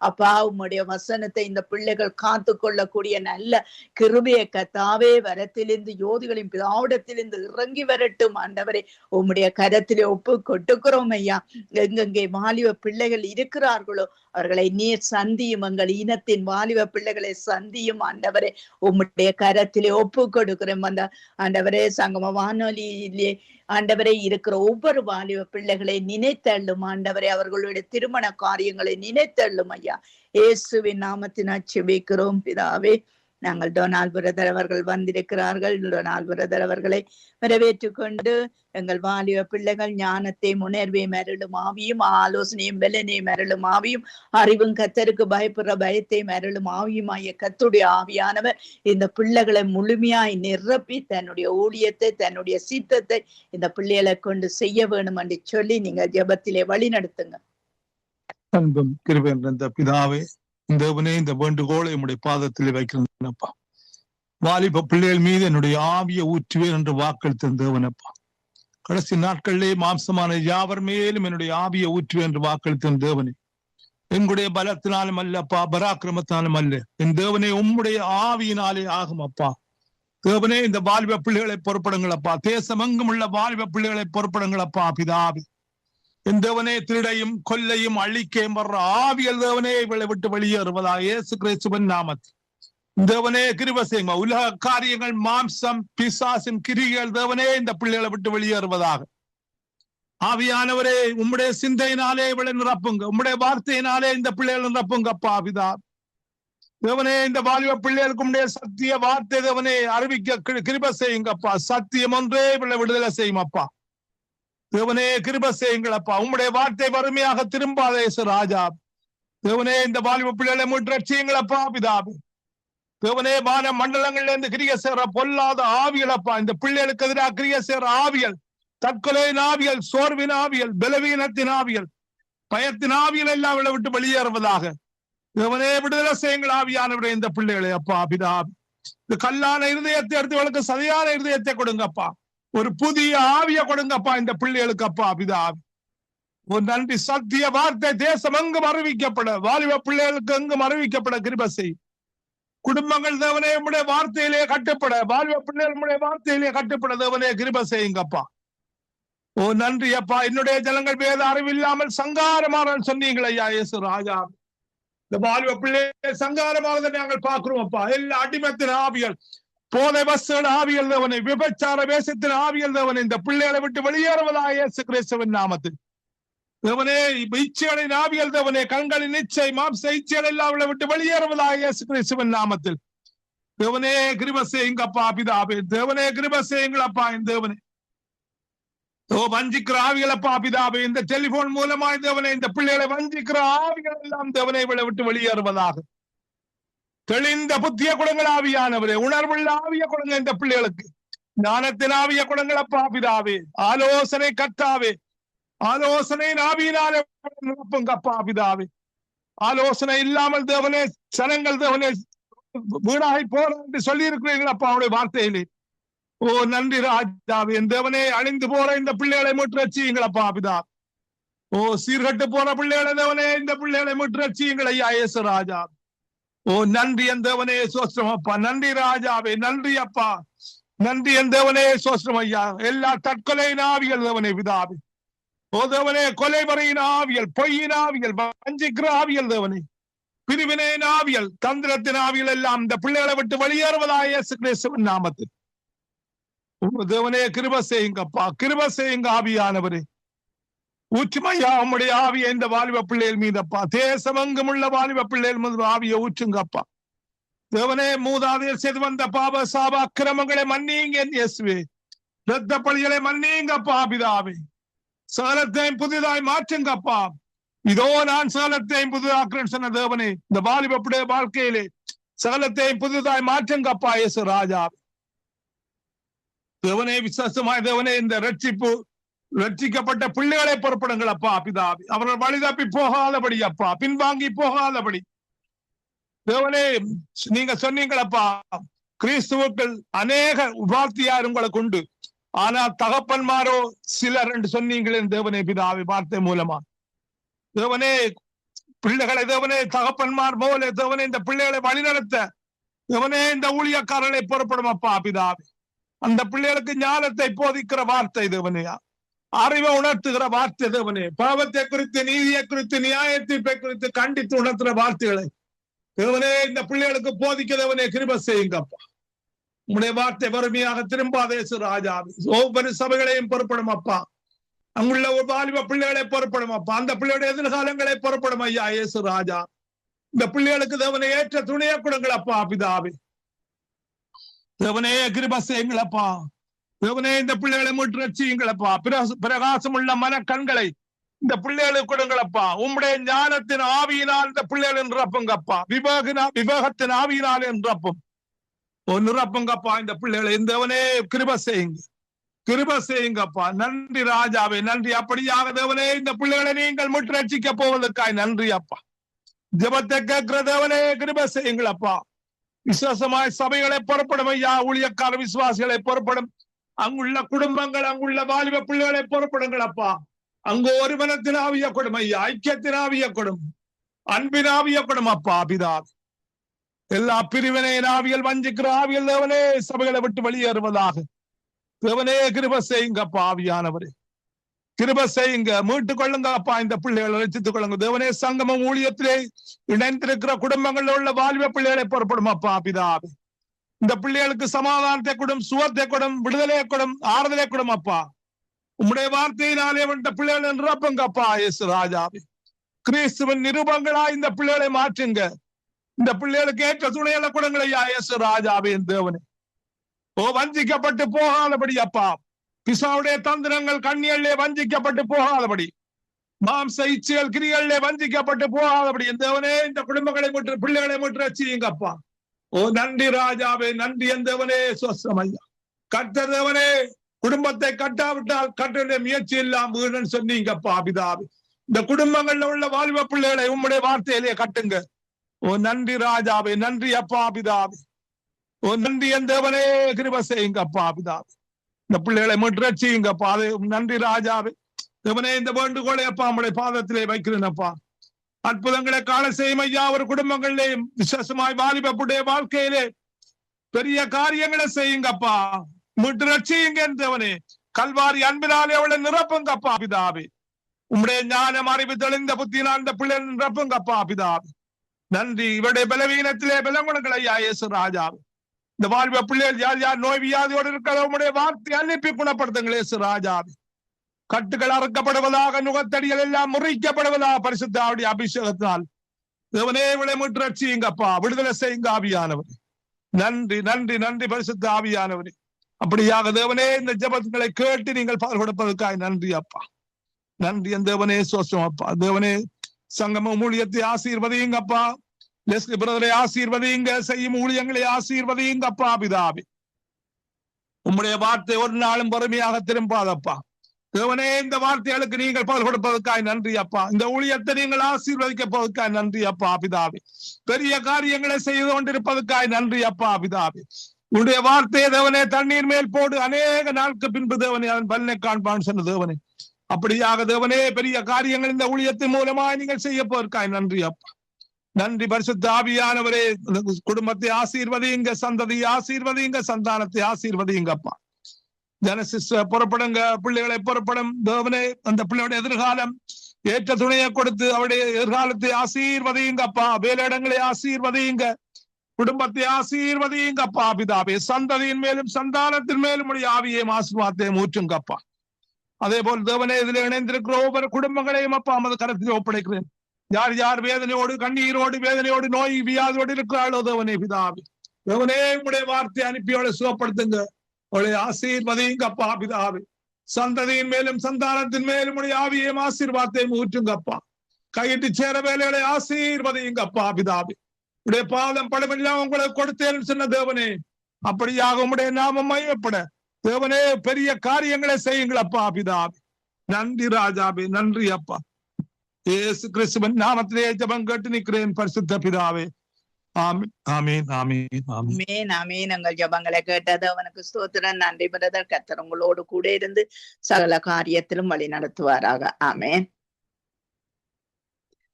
அப்பா, உம்முடைய வசனத்தை இந்த பிள்ளைகள் காத்து கொள்ளக்கூடிய நல்ல கிருபையை கர்த்தாவே வரத்திலிருந்து யோதிகளின் பிதாவிடத்திலிருந்து இறங்கி வரட்டும் ஆண்டவரே. உம்முடைய கரத்திலே ஒப்பு கொட்டுக்கிறோம் ஐயா. எங்கெங்கே வாலிப பிள்ளைகள் இருக்கிறார்களோ அவர்களை நீர் சந்தியும், எங்கள் இனத்தின் வாலிப பிள்ளைகளை சந்தியும் ஆண்டவரே. உம்முடைய கரத்திலே ஒப்பு கொடுக்கிறோம். அந்த ஆண்டவரே சங்கம வானொலியிலே ஆண்டவரே இருக்கிற ஒவ்வொரு வாலிப பிள்ளைகளை நினைத்தள்ளும் ஆண்டவரே. அவர்களுடைய திருமண காரியங்களை நினைத்தள்ளும் ஐயா. இயேசுவின் நாமத்தினால் ஜெபிக்கிறோம் பிதாவே. நாங்கள் டொனால்ட் பிரதர் அவர்கள் வந்திருக்கிறார்கள். டொனால்ட் பிரதர் அவர்களை வரவேற்றுக் கொண்டு எங்கள் வாலிப பிள்ளைகள் ஞானத்தை உணர்வை மருளும் ஆவியும் ஆலோசனையும் பலனையும் மருளும் ஆவியும் அறிவும் கர்த்தருக்கு பயப்படுற பயத்தை மருளும் ஆவியுமாய கர்த்தருடைய ஆவியானவர் இந்த பிள்ளைகளை முழுமையாய் நிரப்பி தன்னுடைய ஊழியத்தை தன்னுடைய சித்தத்தை இந்த பிள்ளைகளை கொண்டு செய்ய வேணும் என்று சொல்லி நீங்க ஜெபத்திலே வழி நடத்துங்க. அன்பும் கிருபை நிறைந்த பிதாவே, தேவனே, இந்த வேண்டுகோளை என்னுடைய பாதத்தில் வைக்கிறேன்ப்பா. வாலிப பிள்ளைகள் மீது என்னுடைய ஆவியை ஊற்றுவேன் என்று வாக்களித்த தேவனப்பா. கடைசி நாட்களிலே மாம்சமான யாவர் மேலும் என்னுடைய ஆவியை ஊற்றுவேன் என்று வாக்களித்த தேவனே, எங்களுடைய பலத்தினாலும் அல்லப்பா, பராக்கிரமத்தினாலும் அல்ல, என் தேவனே உம்முடைய ஆவியினாலே ஆகும் அப்பா. தேவனே, இந்த வாலிப பிள்ளைகளை பொறுப்படுங்களப்பா. தேசமெங்கும் உள்ள வாலிப பிள்ளைகளை பொறுப்படுங்களப்பா பிதாவே. என் தேவனே, திருடையும் கொல்லையும் அழிக்கையும் வர்ற ஆவியல் தேவனே இவளை விட்டு வெளியேறுவதாக இயேசு கிறிஸ்துவின் நாமத்தில் தேவனே கிருபை செய்யுங்க. உலக காரியங்கள் மாம்சம் பிசாசின் கிரிகள் தேவனே இந்த பிள்ளைகளை விட்டு வெளியேறுவதாக. ஆவியானவரே, உம்முடைய சிந்தையினாலே இவளை நிரப்புங்க. உம்முடைய வார்த்தையினாலே இந்த பிள்ளைகளை நிரப்புங்கப்பா பிதா. தேவனே, இந்த வாலிப பிள்ளைகளுக்கு உம்முடைய சத்திய வார்த்தை தேவனே அறிவிக்க கிருபை செய்யுங்கப்பா. சத்தியம் ஒன்றே இவளை விடுதலை செய்யும் அப்பா. தேவனே கிருபை செய்யுங்களப்பா. உம்முடைய வார்த்தை வறுமையாக திரும்பாதே ராஜா. தேவனே, இந்த வாலிப பிள்ளைகளை மீட்டு ரட்சியுங்களப்பா பிதாவே. தேவனே, வான மண்டலங்கள்ல இருந்து கிரிய சேர பொல்லாத ஆவியலப்பா, இந்த பிள்ளைகளுக்கு எதிராக கிரிய சேர ஆவியல், தற்கொலையின் ஆவியல், சோர்வின் ஆவியல், பலவீனத்தின் ஆவியல், பயத்தின் ஆவியல் எல்லாம் இவளை விட்டு வெளியேறுவதாக. தேவனே விடுதலை செய்யுங்கள் ஆவியானவரே இந்த பிள்ளைகளை அப்பா பிதாவே. இந்த கல்லான இருதயத்தை எடுத்தவர்களுக்கு சதையான இருதயத்தை கொடுங்கப்பா. ஒரு புதிய ஆவிய கொடுங்கப்பா இந்த பிள்ளைகளுக்கு அப்பா பிதாவே. ஒரு நன்றி. சத்திய வார்த்தை தேசம் எங்கும் அறிவிக்கப்பட, வாலிப பிள்ளைகளுக்கு எங்கும் அறிவிக்கப்பட கிருபை செய். குடும்பங்கள் தேவனே உம்முடைய வார்த்தையிலே கட்டுப்பட, வாலிப பிள்ளைகள் உம்முடைய வார்த்தையிலே கட்டுப்பட தேவனே கிருபை செய்யுங்கப்பா. ஓ நன்றி அப்பா. என்னுடைய ஜனங்கள் வேத அறிவில்லாமல் சங்காரமான சொன்னீங்களே ஐயா இயேசு ராஜா. இந்த வாலிப பிள்ளைகளை சங்காரமாக நாங்கள் பார்க்கிறோம் அப்பா. எல்லா அடிமத்தின் ஆவியல், போதை வஸ்துகள் ஆவியல் தேவனை, விபச்சார வேஷத்தின் ஆவியல் தேவனை இந்த பிள்ளைகளை விட்டு வெளியேறுவதாக இயேசு கிறிஸ்துவின் நாமத்தில் தேவனே இச்சைகளின் ஆவியல் தேவனே கண்களின் இச்சை மாம்ச இச்சைகள் எல்லாம் அவளை விட்டு வெளியேறுவதாக இயேசு கிறிஸ்துவின் நாமத்தில் தேவனே கிருபை செய்யுங்கப்பா பிதாவே. தேவனே கிருபை செய்யுங்களப்பா என் தேவனே. வஞ்சிக்கிற ஆவிகளப்பா பிதாவே, இந்த டெலிபோன் மூலமாய் தேவனே இந்த பிள்ளைகளை வஞ்சிக்கிற ஆவிகள் எல்லாம் தேவனை இவளை விட்டு வெளியேறுவதாக. தெளிந்த புத்திய குடங்கள் ஆவியானவரே, உணர்வுள்ள ஆவிய குடங்கள் இந்த பிள்ளைகளுக்கு, ஞானத்தின் ஆவிய குடங்களப்பா பிதாவே, ஆலோசனை கத்தாவே, ஆலோசனை ஆவியினாலே நிரப்புங்கப்பா பிதாவே. ஆலோசனை இல்லாமல் தேவனே சனங்கள் தேவனே வீணாகி போற என்று சொல்லி இருக்கிறீங்களப்பா அவருடைய வார்த்தையிலே. ஓ நன்றி ராஜாவே, என் தேவனே அழிந்து போற இந்த பிள்ளைகளை மீட்டுறச்சிங்களப்பா பிதா. ஓ சீர்கட்டு போற பிள்ளைகளை தேவனே இந்த பிள்ளைகளை மீட்டுறச்சிங்கள் ஐயா இயேசு ராஜா. ஓ நன்றி என் தேவனே சோஸ்திரம் அப்பா. நன்றி ராஜாவே, நன்றி அப்பா, நன்றி என் தேவனே சோஸ்திரம் ஐயா. எல்லா தற்கொலையின் ஆவிகள் தேவனே பிதாவே. ஓ தேவனே கொலைவரையின் ஆவியல், பொய்யின் ஆவியல், வஞ்சிக்கிற ஆவியல் தேவனே, பிரிவினையின் ஆவியல், தந்திரத்தின் ஆவியல் எல்லாம் இந்த பிள்ளைகளை விட்டு வெளியேறுவதாக இயேசு கிறிஸ்துவின் நாமத்தில் தேவனே கிருபை செய்யுங்கப்பா, கிருபை செய்யுங்க ஆவியானவரே. ஊற்றுமையா உம்முடைய ஆவியை இந்த வாலிப பிள்ளைகள் மீதப்பா, தேசமெங்கும் உள்ள வாலிப பிள்ளைகள் மீது ஆவியை ஊற்றுங்கப்பா. தேவனே மூதாதையர் செய்து வந்த பாவ சாப அக்கிரமங்களை மன்னியுங்க இயேசுவே. இரத்த பலிகளை மன்னியுங்கப்பா பிதாவே. சகலத்தையும் புதிதாய் மாற்றுங்கப்பா. இதோ நான் சகலத்தையும் புதிதாக்குறேன்னு சொன்ன தேவனே, இந்த வாலிபப்புடைய வாழ்க்கையிலே சகலத்தையும் புதிதாய் மாற்றுங்கப்பா இயேசு ராஜா. தேவனே விசுவாசமாய் தேவனே இந்த ரட்சிக்கப்பட்ட பிள்ளைகளை பொறுப்படுங்கள் அப்பா பிதாவே. அவர்கள் வழி தப்பி போகாதபடி அப்பா, பின்வாங்கி போகாதபடி தேவனே நீங்க சொன்னீங்களப்பா, கிறிஸ்துவுக்கள் அநேக உபார்த்தியார் உங்களுக்கு உண்டு, ஆனால் தகப்பன்மாரோ சிலர் என்று சொன்னீங்களே தேவனே பிதாவே வார்த்தை மூலமா. தேவனே பிள்ளைகளை தேவனே தகப்பன்மார் போல தேவனே இந்த பிள்ளைகளை வழிநடத்த தேவனே இந்த ஊழியக்காரர்களை பொறுப்படும் அப்பா பிதாவே. அந்த பிள்ளைகளுக்கு ஞானத்தை போதிக்கிற வார்த்தை தேவனையா, அறிவை உணர்த்துகிற வார்த்தை தேவனே, பாவத்தை குறித்து நீதியை குறித்து நியாயத்தீர்ப்பை குறித்து கண்டித்து உணர்த்துற வார்த்தைகளை தேவனே இந்த பிள்ளைகளுக்கு போதிக்க தேவனே கிருபை செய்யுங்கப்பா. உங்களுடைய வார்த்தை வறுமையாக திரும்பாதே ராஜா. ஒவ்வொரு சபைகளையும் பொறுப்படும் அப்பா, அங்குள்ள ஒரு வாலிப பிள்ளைகளை பொறுப்படும் அப்பா, அந்த பிள்ளைகளுடைய எதிர்காலங்களை பொறுப்படும் ஐயா இயேசு ராஜா. இந்த பிள்ளைகளுக்கு தேவனை ஏற்ற துணையை கொடுங்கள் அப்பா பிதாவே. தேவனே கிருபை செய்யுங்களப்பா. தேவனே இந்த பிள்ளைகளை மீட்டு ரட்சியுங்களப்பா. பிரகாசம் உள்ள மன கண்களை இந்த பிள்ளைகளுக்கு கொடுங்களப்பா. உம்முடைய ஞானத்தின் ஆவியினால் இந்த பிள்ளைகள் நிரப்புங்கப்பா. விவேகத்தின் ஆவியினால் நிரப்பும் நிரப்புங்கப்பா இந்த பிள்ளைகளை. தேவனே கிருபை செய்யுங்க, கிருபை செய்யுங்கப்பா. நன்றி ராஜாவே, நன்றி. அப்படியாக தேவனே இந்த பிள்ளைகளை நீங்கள் மீட்டு ரட்சிக்க போவதற்காய் நன்றி அப்பா. ஜெபத்தை கேட்கிற தேவனே கிருபை செய்யுங்களப்பா. விசுவாசமாய் சபைகளை பொறுப்படும் ஐயா, ஊழியக்கார விசுவாசிகளை பொறுப்படும், அங்குள்ள குடும்பங்கள், அங்குள்ள வாலிப பிள்ளைகளை பொறுப்படுங்கள் அப்பா. அங்கு ஒரு மனத்தின் ஆவிய கொடும் ஐயா, ஐக்கியத்தின் ஆவிய கொடும், அன்பின் ஆவிய கொடும் அப்பா பிதா. எல்லா பிரிவினையின் ஆவியல், வஞ்சிக்கிற ஆவியல் தேவனே சபைகளை விட்டு வெளியேறுவதாக தேவனே கிருபை செய்யுங்கப்பா. ஆவியானவரே கிருபை செய்யுங்க, மீட்டுக் கொள்ளுங்க அப்பா. இந்த பிள்ளைகளை ரட்சித்துக் கொள்ளுங்க தேவனே. சங்கமம் ஊழியத்திலே இணைந்திருக்கிற குடும்பங்களில் உள்ள வாலிப பிள்ளைகளை பொறுப்படும் அப்பா பிதாவே. இந்த பிள்ளைகளுக்கு சமாதானத்தை கொடும், சுகத்தை கொடும், விடுதலையை கொடும், ஆறுதலை கொடும் அப்பா. உம்முடைய வார்த்தையினாலே வந்த பிள்ளைகளை நிரப்புங்க அப்பா இயேசு ராஜாவே. கிறிஸ்துவின் நிருபங்களா இந்த பிள்ளைகளை மாற்றுங்க. இந்த பிள்ளைகளுக்கு ஏற்ற துணையில கொடுங்கள் ஐயா இயேசு ராஜாவே தேவனே. ஓ வஞ்சிக்கப்பட்டு போகாதபடி அப்பா, பிசாவுடைய தந்திரங்கள் கண்ணியல்லே வஞ்சிக்கப்பட்டு போகாதபடி, மாம்ச இச்சைகள் கிரிகளிலே வஞ்சிக்கப்பட்டு போகாதபடி தேவனே இந்த குடும்பங்களை முற்று பிள்ளைகளை முற்று ரட்சியுங்கப்பா. ஓ நன்றி ராஜாவே, நன்றி தேவனே சொஸ்தம் ஐயா. கட்ட தேவனே குடும்பத்தை கட்டாவிட்டால் கட்டுடைய முயற்சி எல்லாம் வீடுன்னு சொன்னீங்கப்பா பிதாவே. இந்த குடும்பங்கள்ல உள்ள வாலிப பிள்ளைகளை உம்முடைய வார்த்தையிலே கட்டுங்க. ஓ நன்றி ராஜாவே, நன்றி அப்பா பிதாவே. ஓ நன்றி தேவனே கிருபை செய்யுங்கப்பா பிதாவே. இந்த பிள்ளைகளை மீட்டு ரட்சியுங்கப்பா. அது நன்றி ராஜாவே. தேவனே இந்த வேண்டுகோளை அப்பா நம்முடைய பாதத்திலே வைக்கிறேனப்பா. அற்புதங்களை காண செய்யும் ஐயா. ஒரு குடும்பங்களிலேயும் விசேஷமாய் வாலிபப்புடைய வாழ்க்கையிலே பெரிய காரியங்களை செய்யுங்கப்பா. மீட்டு ரட்சியுங்க தேவனே. கல்வாரி அன்பினாலே அவளை நிரப்புங்கப்பா பிதாவே. உம்முடைய ஞானம் அறிவு தெளிந்த புத்தினால் இந்த பிள்ளை நிரப்புங்கப்பா பிதாவே. நன்றி. இவருடைய பலவீனத்திலே பலங்குணங்கள் ஐயா இயேசு ராஜாவே. இந்த வாலிப பிள்ளைகள் யார் யார் நோய் வியாதியோடு இருக்கிற உம்முடைய வார்த்தை அனுப்பி குணப்படுத்துங்கள் இயேசு ராஜாவே. கட்டுகள் அறுக்கப்படுவதாக, நுகத்தடிகள் எல்லாம் முறிக்கப்படுவதாக பரிசுத்த ஆவிய அபிஷேகத்தினால் தேவனே விளைமுற்று ரட்சியுங்கப்பா, விடுதலை செய்யுங்க ஆவியானவர். நன்றி நன்றி நன்றி பரிசுத்த ஆவியானவரே. அப்படியாக தேவனே இந்த ஜெபங்களை கேட்டு நீங்கள் பால் கொடுப்பதற்காக நன்றி அப்பா. நன்றி என் தேவனே, சோஸ்டம் அப்பா. தேவனே சங்கம ஊழியத்தை ஆசீர்வதியுங்கப்பா. லெஸ்லி பிரதரை ஆசீர்வதியுங்க, செய்யும் ஊழியங்களை ஆசீர்வதியுங்கப்பா பிதாவே. உம்முடைய வார்த்தை ஒரு நாளும் பொறுமையாக திரும்பாதப்பா. தேவனே இந்த வார்த்தைகளுக்கு நீங்கள் பதில் கொடுப்பதற்காக நன்றி அப்பா. இந்த ஊழியத்தை நீங்கள் ஆசீர்வதிக்க போவதற்காக நன்றி அப்பா பிதாவே. பெரிய காரியங்களை செய்து கொண்டிருப்பதற்காக நன்றி அப்பா பிதாவே. உன்னுடைய வார்த்தையை தேவனே தண்ணீர் மேல் போடு, அநேக நாளுக்கு பின்பு தேவனே அதன் பலனை காண்பான்னு சொன்ன தேவனே. அப்படியாக தேவனே பெரிய காரியங்கள் இந்த ஊழியத்தின் மூலமாக நீங்கள் செய்ய போவதற்காக நன்றி அப்பா. நன்றி பரிசுத்த ஆவியானவரே. குடும்பத்தை ஆசீர்வதியுங்க, சந்ததியை ஆசீர்வதியுங்க, சந்தானத்தை ஆசீர்வதியுங்கப்பா. ஜனசிஸ் புறப்படுங்க, பிள்ளைகளை புறப்படும் தேவனே. அந்த பிள்ளையோட எதிர்காலம் ஏற்ற துணையை கொடுத்து அவருடைய எதிர்காலத்தை ஆசீர்வதியுங்கப்பா. வேலையிடங்களை ஆசீர்வதியுங்க, குடும்பத்தை ஆசீர்வதியுங்கப்பா பிதாவே. சந்ததியின் மேலும் சந்தானத்தின் மேலும் உடைய ஆவியையும் ஆசீர்வாதத்தையும் ஊற்றுங்கப்பா. அதே போல் தேவனே இதில் இணைந்திருக்கிற ஒவ்வொரு குடும்பங்களையும் அப்பா நமது கருத்தில் ஒப்படைக்கிறேன். யார் யார் வேதனையோடு, கண்ணீரோடு, வேதனையோடு, நோய் வியாதியோடு இருக்கிறாளோ தேவனே பிதாவே, தேவனே உடைய வார்த்தை அனுப்பியோட சுகப்படுத்துங்க, அவளை ஆசீர்வதியுங்கப்பா பிதாவே. சந்ததியின் மேலும் சந்தானத்தின் மேலும் உடைய ஆவியையும் ஆசீர்வாதத்தையும் ஊற்றுங்கப்பா. கையிட்டு சேர வேலைகளை ஆசீர்வதியுங்கப்பா பிதாவே. உடைய பாதம் படமெல்லாம் உங்களுக்கு கொடுத்தேன்னு சொன்ன தேவனே, அப்படியாக உடைய நாமம் மையப்பட தேவனே பெரிய காரியங்களை செய்யுங்களப்பா பிதாவே. நன்றி ராஜாவே, நன்றி அப்பா. இயேசு கிறிஸ்துவின் நாமத்திலே ஜெபம் கேட்டு நிற்கிறேன் பரிசுத்த பிதாவே. ஆமீன் ஆமீன் ஆமீன் ஆமீன் ஆமீன். எங்கள் ஜெபங்களை கேட்டது அவனுக்கு ஸ்தோத்திரம். நன்றி பிரதர். கர்த்தர் உங்களோடு கூட இருந்து சகல காரியத்திலும் வழி நடத்துவாராக. ஆமீன்.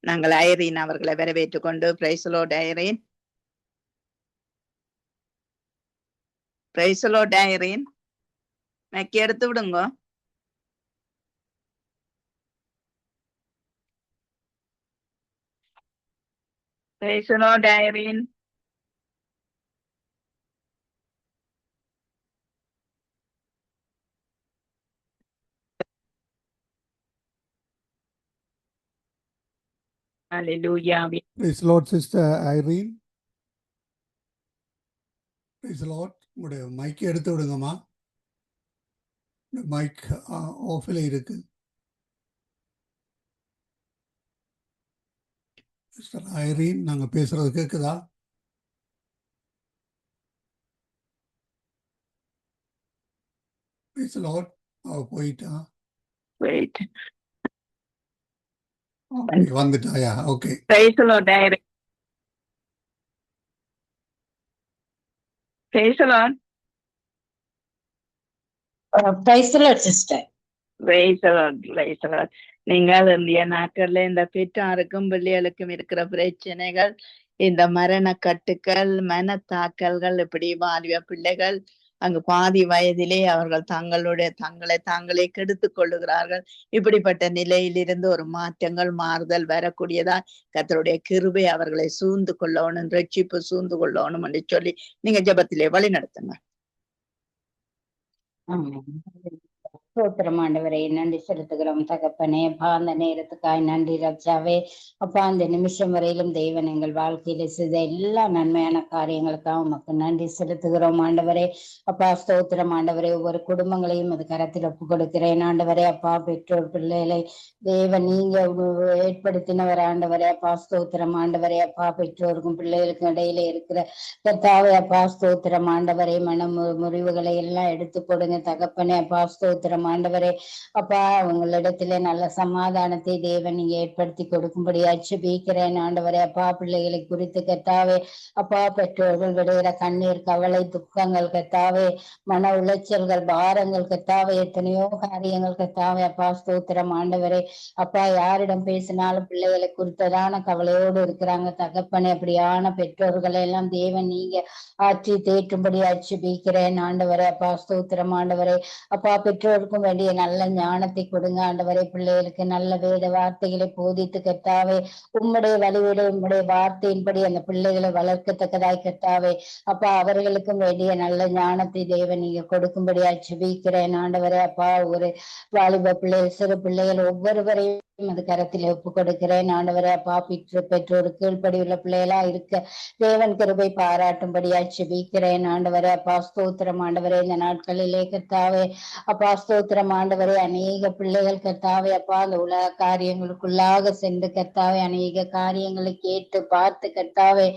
நாங்கள் ஐரீன் அவர்களை வரவேற்றுக் கொண்டு praise the Lord Irene. Praise the Lord Irene. Mic எடுத்து விடுங்க. Praise the Lord Irene. Hallelujah. Praise the Lord, Sister Irene. Praise the Lord. உங்களுடைய மைக் எடுத்து விடுங்கம்மா. மைக் ஆஃபில் இருக்கு. சிஸ்டர் ஐரீன், நாங்க பேசுறது கேக்குதா? Praise the Lord. போயிட்டா? Wait. வந்துட்டாயா? Okay. Praise the Lord Irene. Praise the Lord. Praise the Lord, sister. Praise the Lord. Praise the Lord. நீங்கள் இந்திய நாட்கள்ல இந்த பெற்றாருக்கும் பிள்ளைகளுக்கும் இருக்கிற பிரச்சனைகள், இந்த மரண கட்டுக்கள், மனத்தாக்கல்கள், இப்படி வாலிப பிள்ளைகள் அங்கு பாதி வயதிலே அவர்கள் தங்களை தாங்களே கெடுத்துக் கொள்ளுகிறார்கள். இப்படிப்பட்ட நிலையிலிருந்து ஒரு மாற்றங்கள் மாறுதல் வரக்கூடியதா கர்த்தருடைய கிருபை அவர்களை சூழ்ந்து கொள்ளணும், ரட்சிப்பு சூழ்ந்து கொள்ளணும் என்று சொல்லி நீங்க ஜெபத்திலே வழி நடத்துங்க. ஸ்தோத்திரம் ஆண்டவரே, நன்றி செலுத்துகிறோம் தகப்பனே. அப்பா அந்த நேரத்துக்காய் நன்றி ராஜாவே. அப்பா அந்த நிமிஷம் வரையிலும் தேவன் எங்கள் வாழ்க்கையில செய்த எல்லா நன்மையான காரியங்களுக்காக உமக்கு நன்றி செலுத்துகிறோம் ஆண்டவரே. அப்பா ஸ்தோத்திரம் ஆண்டவரே. ஒவ்வொரு குடும்பங்களையும் அது கரத்தில் ஒப்பு கொடுக்கிறேன் ஆண்டவரே. அப்பா பெற்றோர் பிள்ளைகளை தேவன் நீங்க ஏற்படுத்தினவர் ஆண்டவரே. அப்பா ஸ்தோத்திரம் ஆண்டவரே. அப்பா பெற்றோருக்கும் பிள்ளைகளுக்கும் இடையில இருக்கிற கர்த்தாவே அப்பா ஸ்தோத்திரம் ஆண்டவரே. மன முறிவுகளை எல்லாம் எடுத்து போடுங்க தகப்பனே. அப்பா ஸ்தோத்திரம் ஆண்டவரே. அப்பா உங்களிடத்திலே நல்ல சமாதானத்தை தேவன் நீங்க ஏற்படுத்தி கொடுக்கும்படி ஜெபிக்கிறேன் ஆண்டவரே. அப்பா பிள்ளைகளை குறித்து கர்த்தாவே அப்பா பெற்றோர்கள் விடையிற கண்ணீர், கவலை, துக்கங்கள் கர்த்தாவே, மன உளைச்சல்கள், பாரங்கள் கர்த்தாவே, எத்தனையோ காரியங்கள் கர்த்தாவே. அப்பா ஸ்தோத்திரம் ஆண்டவரே. அப்பா யாரிடம் பேசினாலும் பிள்ளைகளை குறித்ததான கவலையோடு இருக்கிறாங்க தகப்பனே. அப்படியான பெற்றோர்களை எல்லாம் தேவன் நீங்க ஆற்றி தேற்றும்படி ஜெபிக்கிறேன் ஆண்டவரே. அப்பா ஸ்தோத்திரம் ஆண்டவரே. அப்பா பெற்றோருக்கும் பெற்றோருக்கும் வேண்டிய நல்ல ஞானத்தை கொடுங்க ஆண்டவரே. பிள்ளைகளுக்கு நல்ல வேத வார்த்தைகளை போதித்து கர்த்தாவே உம்முடைய வழிவிட உம்முடைய வார்த்தையின்படி அந்த பிள்ளைகளை வளர்க்கத்தக்கதாய் கர்த்தாவே அப்பா அவர்களுக்கும் வேண்டிய நல்ல ஞானத்தை தேவன் நீங்க கொடுக்கும்படியா ஜெபிக்கிறேன் ஆண்டவரே. அப்பா ஒரு வாலிப பிள்ளைகள் சிறு பிள்ளைகள் ஒவ்வொருவரையும் அது கரத்தில் ஒப்பு கொடுக்கிறேன் ஆண்டவரே. அப்பா பெற்றோர் கீழ்ப்படியுள்ள பிள்ளைகளா இருக்க தேவன் கிருபை பாராட்டும்படியா ஜெபிக்கிறேன் ஆண்டவரே. அப்பா ஸ்தோத்திரம் ஆண்டவரே. இந்த நாட்களிலே கர்த்தாவே அப்பா ஸ்தோத்திரம் ஆண்டவரே. அநேக பிள்ளைகள் கர்த்தாவே அப்பா அந்த உலக காரியங்களுக்குள்ளாக சென்று கர்த்தாவே அநேக காரியங்களை கேட்டு பார்த்து கர்த்தாவே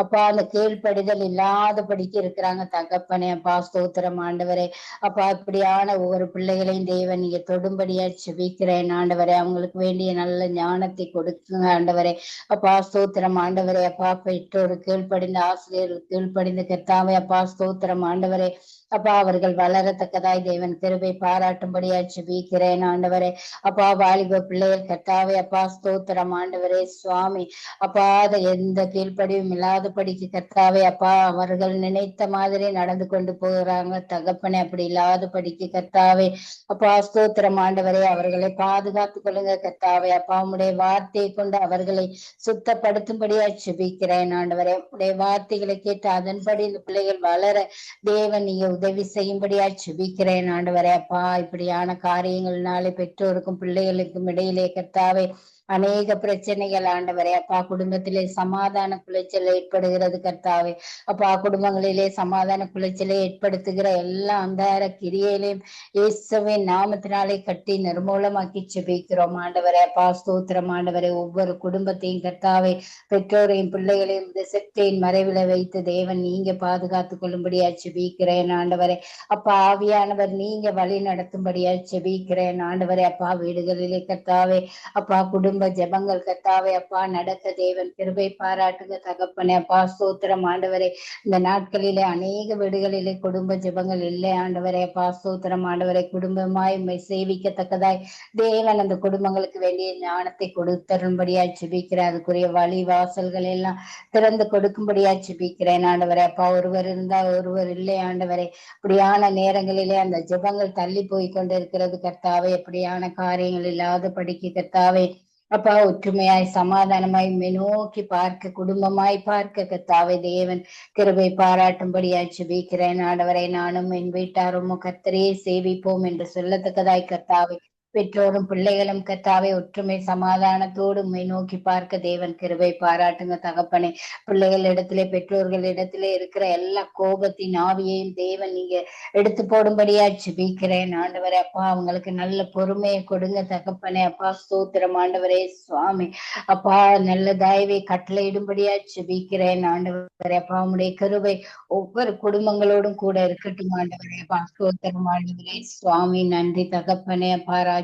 அப்பா அந்த கீழ்ப்படிதல் இல்லாதபடிக்கு இருக்கிறாங்க தகப்பனே. அப்பா ஸ்தோத்திரம் ஆண்டவரே. அப்பா இப்படியான ஒவ்வொரு பிள்ளைகளையும் தேவன் நீங்க தொடும்படியா ஜெபிக்கிறேன் ஆண்டவரே. அவங்களுக்கு வேண்டிய நல்ல ஞானத்தை கொடுக்குங்க ஆண்டவரே. அப்பா ஸ்தோத்திரம் ஆண்டவரே. அப்பா பெற்றோர் கீழ்ப்படிந்த ஆசிரியர்கள் கீழ்ப்படிந்த கர்த்தாவே அப்பா ஸ்தோத்திரம் ஆண்டவரே. அப்பா அவர்கள் வளரத்தக்கதாய் தேவன் கிருபை பாராட்டும்படியா ஜெபிக்கிறேன் ஆண்டவரே. அப்பா வாலிப பிள்ளைகள் கர்த்தாவே அப்பா ஸ்தோத்திரம் ஆண்டவரே சுவாமி. அப்பா அதை எந்த கீழ்ப்படியும் இல்லாதபடிக்கு கர்த்தாவே அப்பா அவர்கள் நினைத்த மாதிரி நடந்து கொண்டு போகிறாங்க தகப்பனே. அப்படி இல்லாதபடிக்கு கர்த்தாவே அப்பா ஸ்தோத்திரம் ஆண்டவரே. அவர்களை பாதுகாத்துக் கொள்ளுங்க கர்த்தாவே. அப்பா உம்முடைய வார்த்தையை கொண்டு அவர்களை சுத்தப்படுத்தும்படியா ஜெபிக்கிறேன் ஆண்டவரே. உடைய வார்த்தைகளை கேட்டு அதன்படி இந்த பிள்ளைகள் வளர தேவன் நீங்க உதவி செய்யும்படியா ஜெபிக்கிறேன் ஆண்டவரே. அப்பா இப்படியான காரியங்கள்னாலே பெற்றோருக்கும் பிள்ளைகளுக்கும் இடையிலே கர்த்தாவே அநேக பிரச்சனைகள் ஆண்டவரே. அப்பா குடும்பத்திலே சமாதான குலைச்சல் ஏற்படுகிறது கர்த்தாவே. அப்பா குடும்பங்களிலே சமாதான குலைச்சலை ஏற்படுத்துகிற எல்லா அந்தார கிரியையிலையும் இயேசுவின் நாமத்தினாலே கட்டி நிர்மூலமாக்கி ஜெபிக்கிறோம் ஆண்டவரே. அப்பா ஸ்தோத்திரம் ஆண்டவரே. ஒவ்வொரு குடும்பத்தையும் கர்த்தாவே பெற்றோரையும் பிள்ளைகளையும் இந்த சக்தியின் மறைவில வைத்து தேவன் நீங்க பாதுகாத்துக் கொள்ளும்படியா ஜெபிக்கிறேன் ஆண்டவரே. அப்பா ஆவியானவர் நீங்க வழி நடத்தும்படியா ஜெபிக்கிறேன் ஆண்டவரே. அப்பா வீடுகளிலே கர்த்தாவே அப்பா குடும்ப ஜெபங்கள் கர்த்தாவே அப்பா நடக்க தேவன் கிருபை பாராட்டுங்க தகப்பனே. அப்பா ஸ்தோத்திரம் ஆண்டவரே. இந்த நாட்களிலே அநேக வீடுகளிலே குடும்ப ஜெபங்கள் இல்லை ஆண்டவரே. அப்பா ஸ்தோத்திரம் ஆண்டவரே. குடும்பமாய் சேவிக்கத்தக்கதாய் தேவன் அந்த குடும்பங்களுக்கு வேண்டிய ஞானத்தை கொடுத்தரும்படியா ஜெபிக்கிறேன். அதுக்குரிய வழி வாசல்கள் எல்லாம் திறந்து கொடுக்கும்படியா ஜெபிக்கிறேன் ஆண்டவரே. அப்பா ஒருவர் இருந்தா ஒருவர் இல்லை ஆண்டவரே. இப்படியான நேரங்களிலே அந்த ஜெபங்கள் தள்ளி போய் கொண்டிருக்கிறது கர்த்தாவே. எப்படியான காரியங்கள் இல்லாத படிக்க கர்த்தாவே அப்பா ஒற்றுமையாய் சமாதானமாய் நோக்கி பார்க்க குடும்பமாய் பார்க்க கர்த்தாவே தேவன் கிருபை பாராட்டும்படியா ஜெபிக்கிறேன் ஆண்டவரை. நானும் என் வீட்டாரும் கர்த்தரையே சேவிப்போம் என்று சொல்லத்தக்கதாய் கர்த்தாவே பெற்றோரும் பிள்ளைகளும் கர்த்தாவே ஒற்றுமை சமாதானத்தோடு நோக்கி பார்க்க தேவன் கிருபை பாராட்டுங்க தகப்பனே. பிள்ளைகள் இடத்திலே பெற்றோர்கள் இடத்திலே இருக்கிற எல்லா கோபத்தின் ஆவியையும் தேவன் நீங்க எடுத்து போடும்படியா ஜெபிக்கிறேன் ஆண்டவரே. அப்பா அவங்களுக்கு நல்ல பொறுமையை கொடுங்க தகப்பனே. அப்பா ஸ்தோத்திரம் ஆண்டவரே சுவாமி. அப்பா நல்ல தயவை கட்டளையிடும்படியா ஜெபிக்கிறேன் ஆண்டவரே. அப்பா உம்முடைய கிருபை ஒவ்வொரு குடும்பங்களோடும் கூட இருக்கட்டும் ஆண்டவரே. அப்பா ஸ்தோத்திரம் ஆண்டவரே சுவாமி. நன்றி தகப்பனே. அப்பா ராஜா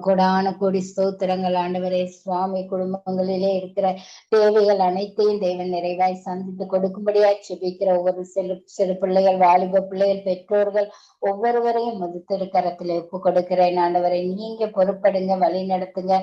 கொடான கொடி ஸ்தோத்திரங்கள் ஆண்டவரே சுவாமி. குடும்பங்களிலே இருக்கிற தேவைகள் அனைத்தையும் தேவன் நிறைவாய் சந்தித்து கொடுக்கும்படியா ஜெபிக்கிற ஒவ்வொரு சிறு பிள்ளைகள் வாலிப பிள்ளைகள் பெற்றோர்கள் ஒவ்வொருவரையும் முதித்திருக்கரத்துல ஒப்பு கொடுக்கிறேன் ஆண்டவரை. நீங்க பொறுப்படுங்க வழி நடத்துங்க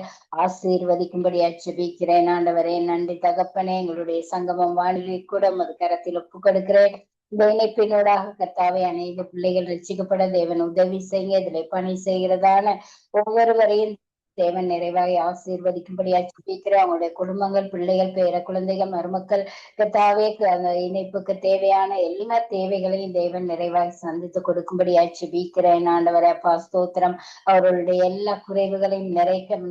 ஆசீர்வதிக்கும்படியா ஜெபிக்கிறேன் ஆண்டவரே. நன்றி தகப்பனே. எங்களுடைய சங்கமம் வானிலை கூட மது கரத்தில் ஒப்பு கொடுக்கிறேன். இந்த இணைப்பினூடாக கர்த்தாவே அநேக பிள்ளைகள் ரட்சிக்கப்பட தேவன் உதவி செய்ய இதில் பணி செய்கிறதான ஒவ்வொருவரையும் தேவன் நிறைவாய் ஆசீர்வதிக்கும்படியா ஜெபிக்கிறேன். அவங்களுடைய குடும்பங்கள் பிள்ளைகள் பேர குழந்தைகள் மருமக்கள் கர்த்தாவே அந்த இணைப்புக்கு தேவையான எல்லா தேவைகளையும் தேவன் நிறைவாய் சந்தித்து கொடுக்கும்படியா ஜெபிக்கிறேன் ஆண்டவரே. அப்பா ஸ்தோத்திரம். அவர்களுடைய எல்லா குறைவுகளையும்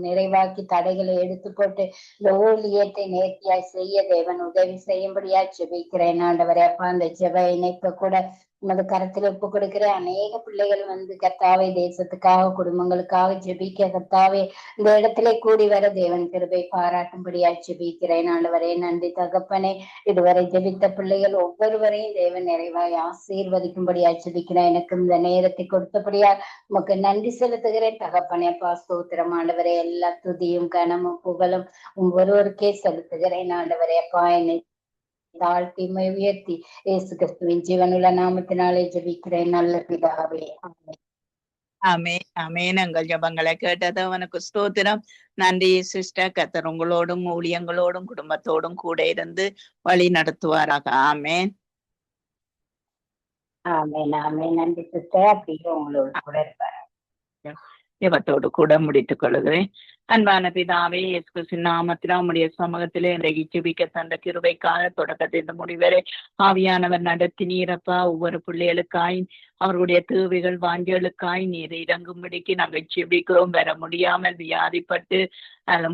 நிறைவாக்கி தடைகளை எடுத்து போட்டு இந்த ஊழியத்தை நேர்த்தியாய் செய்ய தேவன் உதவி செய்யும்படியா ஜெபிக்கிறேன் ஆண்டவரே. அப்பா அந்த ஜெப இணைப்பை கூட உமது கரத்தில் ஒப்பு கொடுக்கிற அநேக பிள்ளைகள் வந்து கர்த்தாவே தேசத்துக்காக குடும்பங்களுக்காக ஜெபிக்க கர்த்தாவே இந்த இடத்திலே கூடி வர தேவன் கிருபை பாராட்டும்படியா ஜெபிக்கிறேன் ஆண்டவரே. நன்றி தகப்பனே. இதுவரை ஜெபித்த பிள்ளைகள் ஒவ்வொருவரையும் தேவன் நிறைவாய் ஆசீர்வதிக்கும்படியா ஜெபிக்கிறேன். எனக்கு இந்த நேரத்தை கொடுத்தபடியா உமக்கு நன்றி செலுத்துகிறேன் தகப்பனே. அப்பா ஸ்தோத்திரம் ஆண்டவரே. எல்லா துதியும் கனமும் புகழும் ஒவ்வொருவருக்கே செலுத்துகிறேன் ஆண்டவரே. அப்பா என்னை தாழ்த்தி உயர்த்தி இயேசு கிறிஸ்துவின் ஜீவனுள்ள நாமத்தினாலே ஜெபிக்கிறேன் நல்ல பிதாவே. ஆமென் ஆமென். எங்கள் ஜெபங்களை கேட்டது அவனுக்கு ஸ்தோத்திரம். நன்றி சிஸ்டர். கர்த்தர் உங்களோடும் ஊழியங்களோடும் குடும்பத்தோடும் கூட இருந்து வழி நடத்துவாராக. ஆமென் ஆமென் ஆமென். நன்றி சிஸ்டர். அப்படியே உங்களோட கூட இருப்பார். ஜெபத்தோடு கூட முடித்துக் கொள்கிறேன். அன்பான பிதாவே, இயேசு கிறிஸ்துவின் நாமத்தில் உம்முடைய சமூகத்திலே இன்றைக்கு ஜெபிக்க தந்த கிருபைக்காக தொடக்கத்திலிருந்து முடிவரை ஆவியானவர் நடத்தினீரப்பா. ஒவ்வொரு பிள்ளைகளுக்காய் அவர்களுடைய தேவைகள் வாஞ்சலுக்காய் நீர் இறங்கும்படிக்கு நாங்கள் ஜெபிக்கிறோம். வர முடியாமல் வியாதிப்பட்டு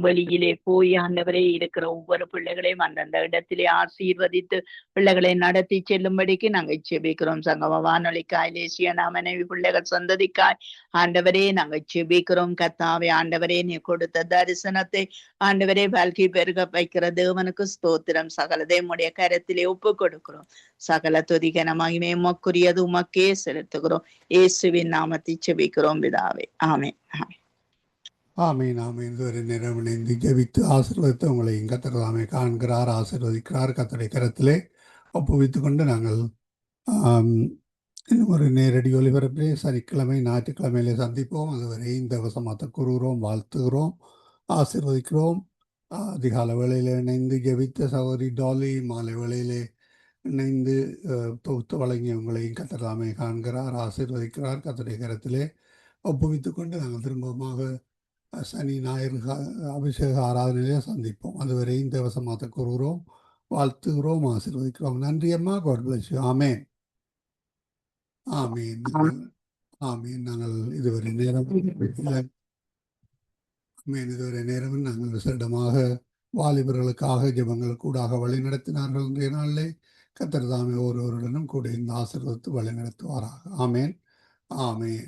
வெளியிலே போய் ஆண்டவரே இருக்கிற ஒவ்வொரு பிள்ளைகளையும் அந்தந்த இடத்திலே ஆசீர்வதித்து பிள்ளைகளை நடத்தி செல்லும்படிக்கு நாங்கள் ஜெபிக்கிறோம். சங்கம வானொலிக்காய், லேசியா மனைவி பிள்ளைகள் சந்ததிக்காய் ஆண்டவரே நாங்கள் ஜெபிக்கிறோம். கர்த்தாவே, ஆண்டவரே நீ கொடுத்த தரிசனத்தை ஆண்டவரே வாழ்க்கை பெருக வைக்கிற தேவனுக்கு ஸ்தோத்திரம். சகலதை உம்முடைய கரத்திலே ஒப்பு கொடுக்கிறோம். சகல துதிகன மகிமை உமக்குரியது, உமக்கே செலுத்துகிறோம். இயேசுவின் நாமத்தை ஜெபிக்கிறோம் பிதாவே. ஆமென். ஆமீன் ஆமீன். இதுவரை நேரம் இணைந்து ஜெபித்து ஆசீர்வதித்து உங்களை கர்த்தர் தாமே காண்கிறார், ஆசீர்வதிக்கிறார். கர்த்தருடைய கரத்திலே ஒப்புவித்துக் கொண்டு நாங்கள் இன்னும் ஒரு நேரடி ஒலிபரப்பிலே சனிக்கிழமை ஞாயிற்றுக்கிழமையிலே சந்திப்போம். அதுவரை இந்த வசமாத்த கூறுகிறோம், வாழ்த்துகிறோம், ஆசீர்வதிக்கிறோம். அதிகால வேளையில் இணைந்து ஜெபித்த சகோதரி டாலி, மாலை வேளையிலே இணைந்து தொகுத்து வழங்கி உங்களையும் கர்த்தர் தாமே காண்கிறார், ஆசீர்வதிக்கிறார். கர்த்தருடைய கரத்திலே ஒப்புவித்துக் கொண்டு நாங்கள் திரும்பமாக சனி ஞாயிறு அபிஷேக ஆராதனையிலே சந்திப்போம். அதுவரை இந்த வசமாத்த கூறுகிறோம், வாழ்த்துகிறோம், ஆசீர்வதிக்கிறோம். நன்றி அம்மா. God bless you. ஆமேன் ஆமீன். ஆமீன். நாங்கள் இதுவரை நேரம் நாங்கள் விசேடமாக வாலிபர்களுக்காக ஜெபங்களுக்கூடாக வழி நடத்தினார்கள். இன்றைய நாளிலே கர்த்தர் தாமே ஒருவருடனும் கூட இந்த ஆசீர்வதித்து வழி நடத்துவாராக. ஆமேன் ஆமேன்.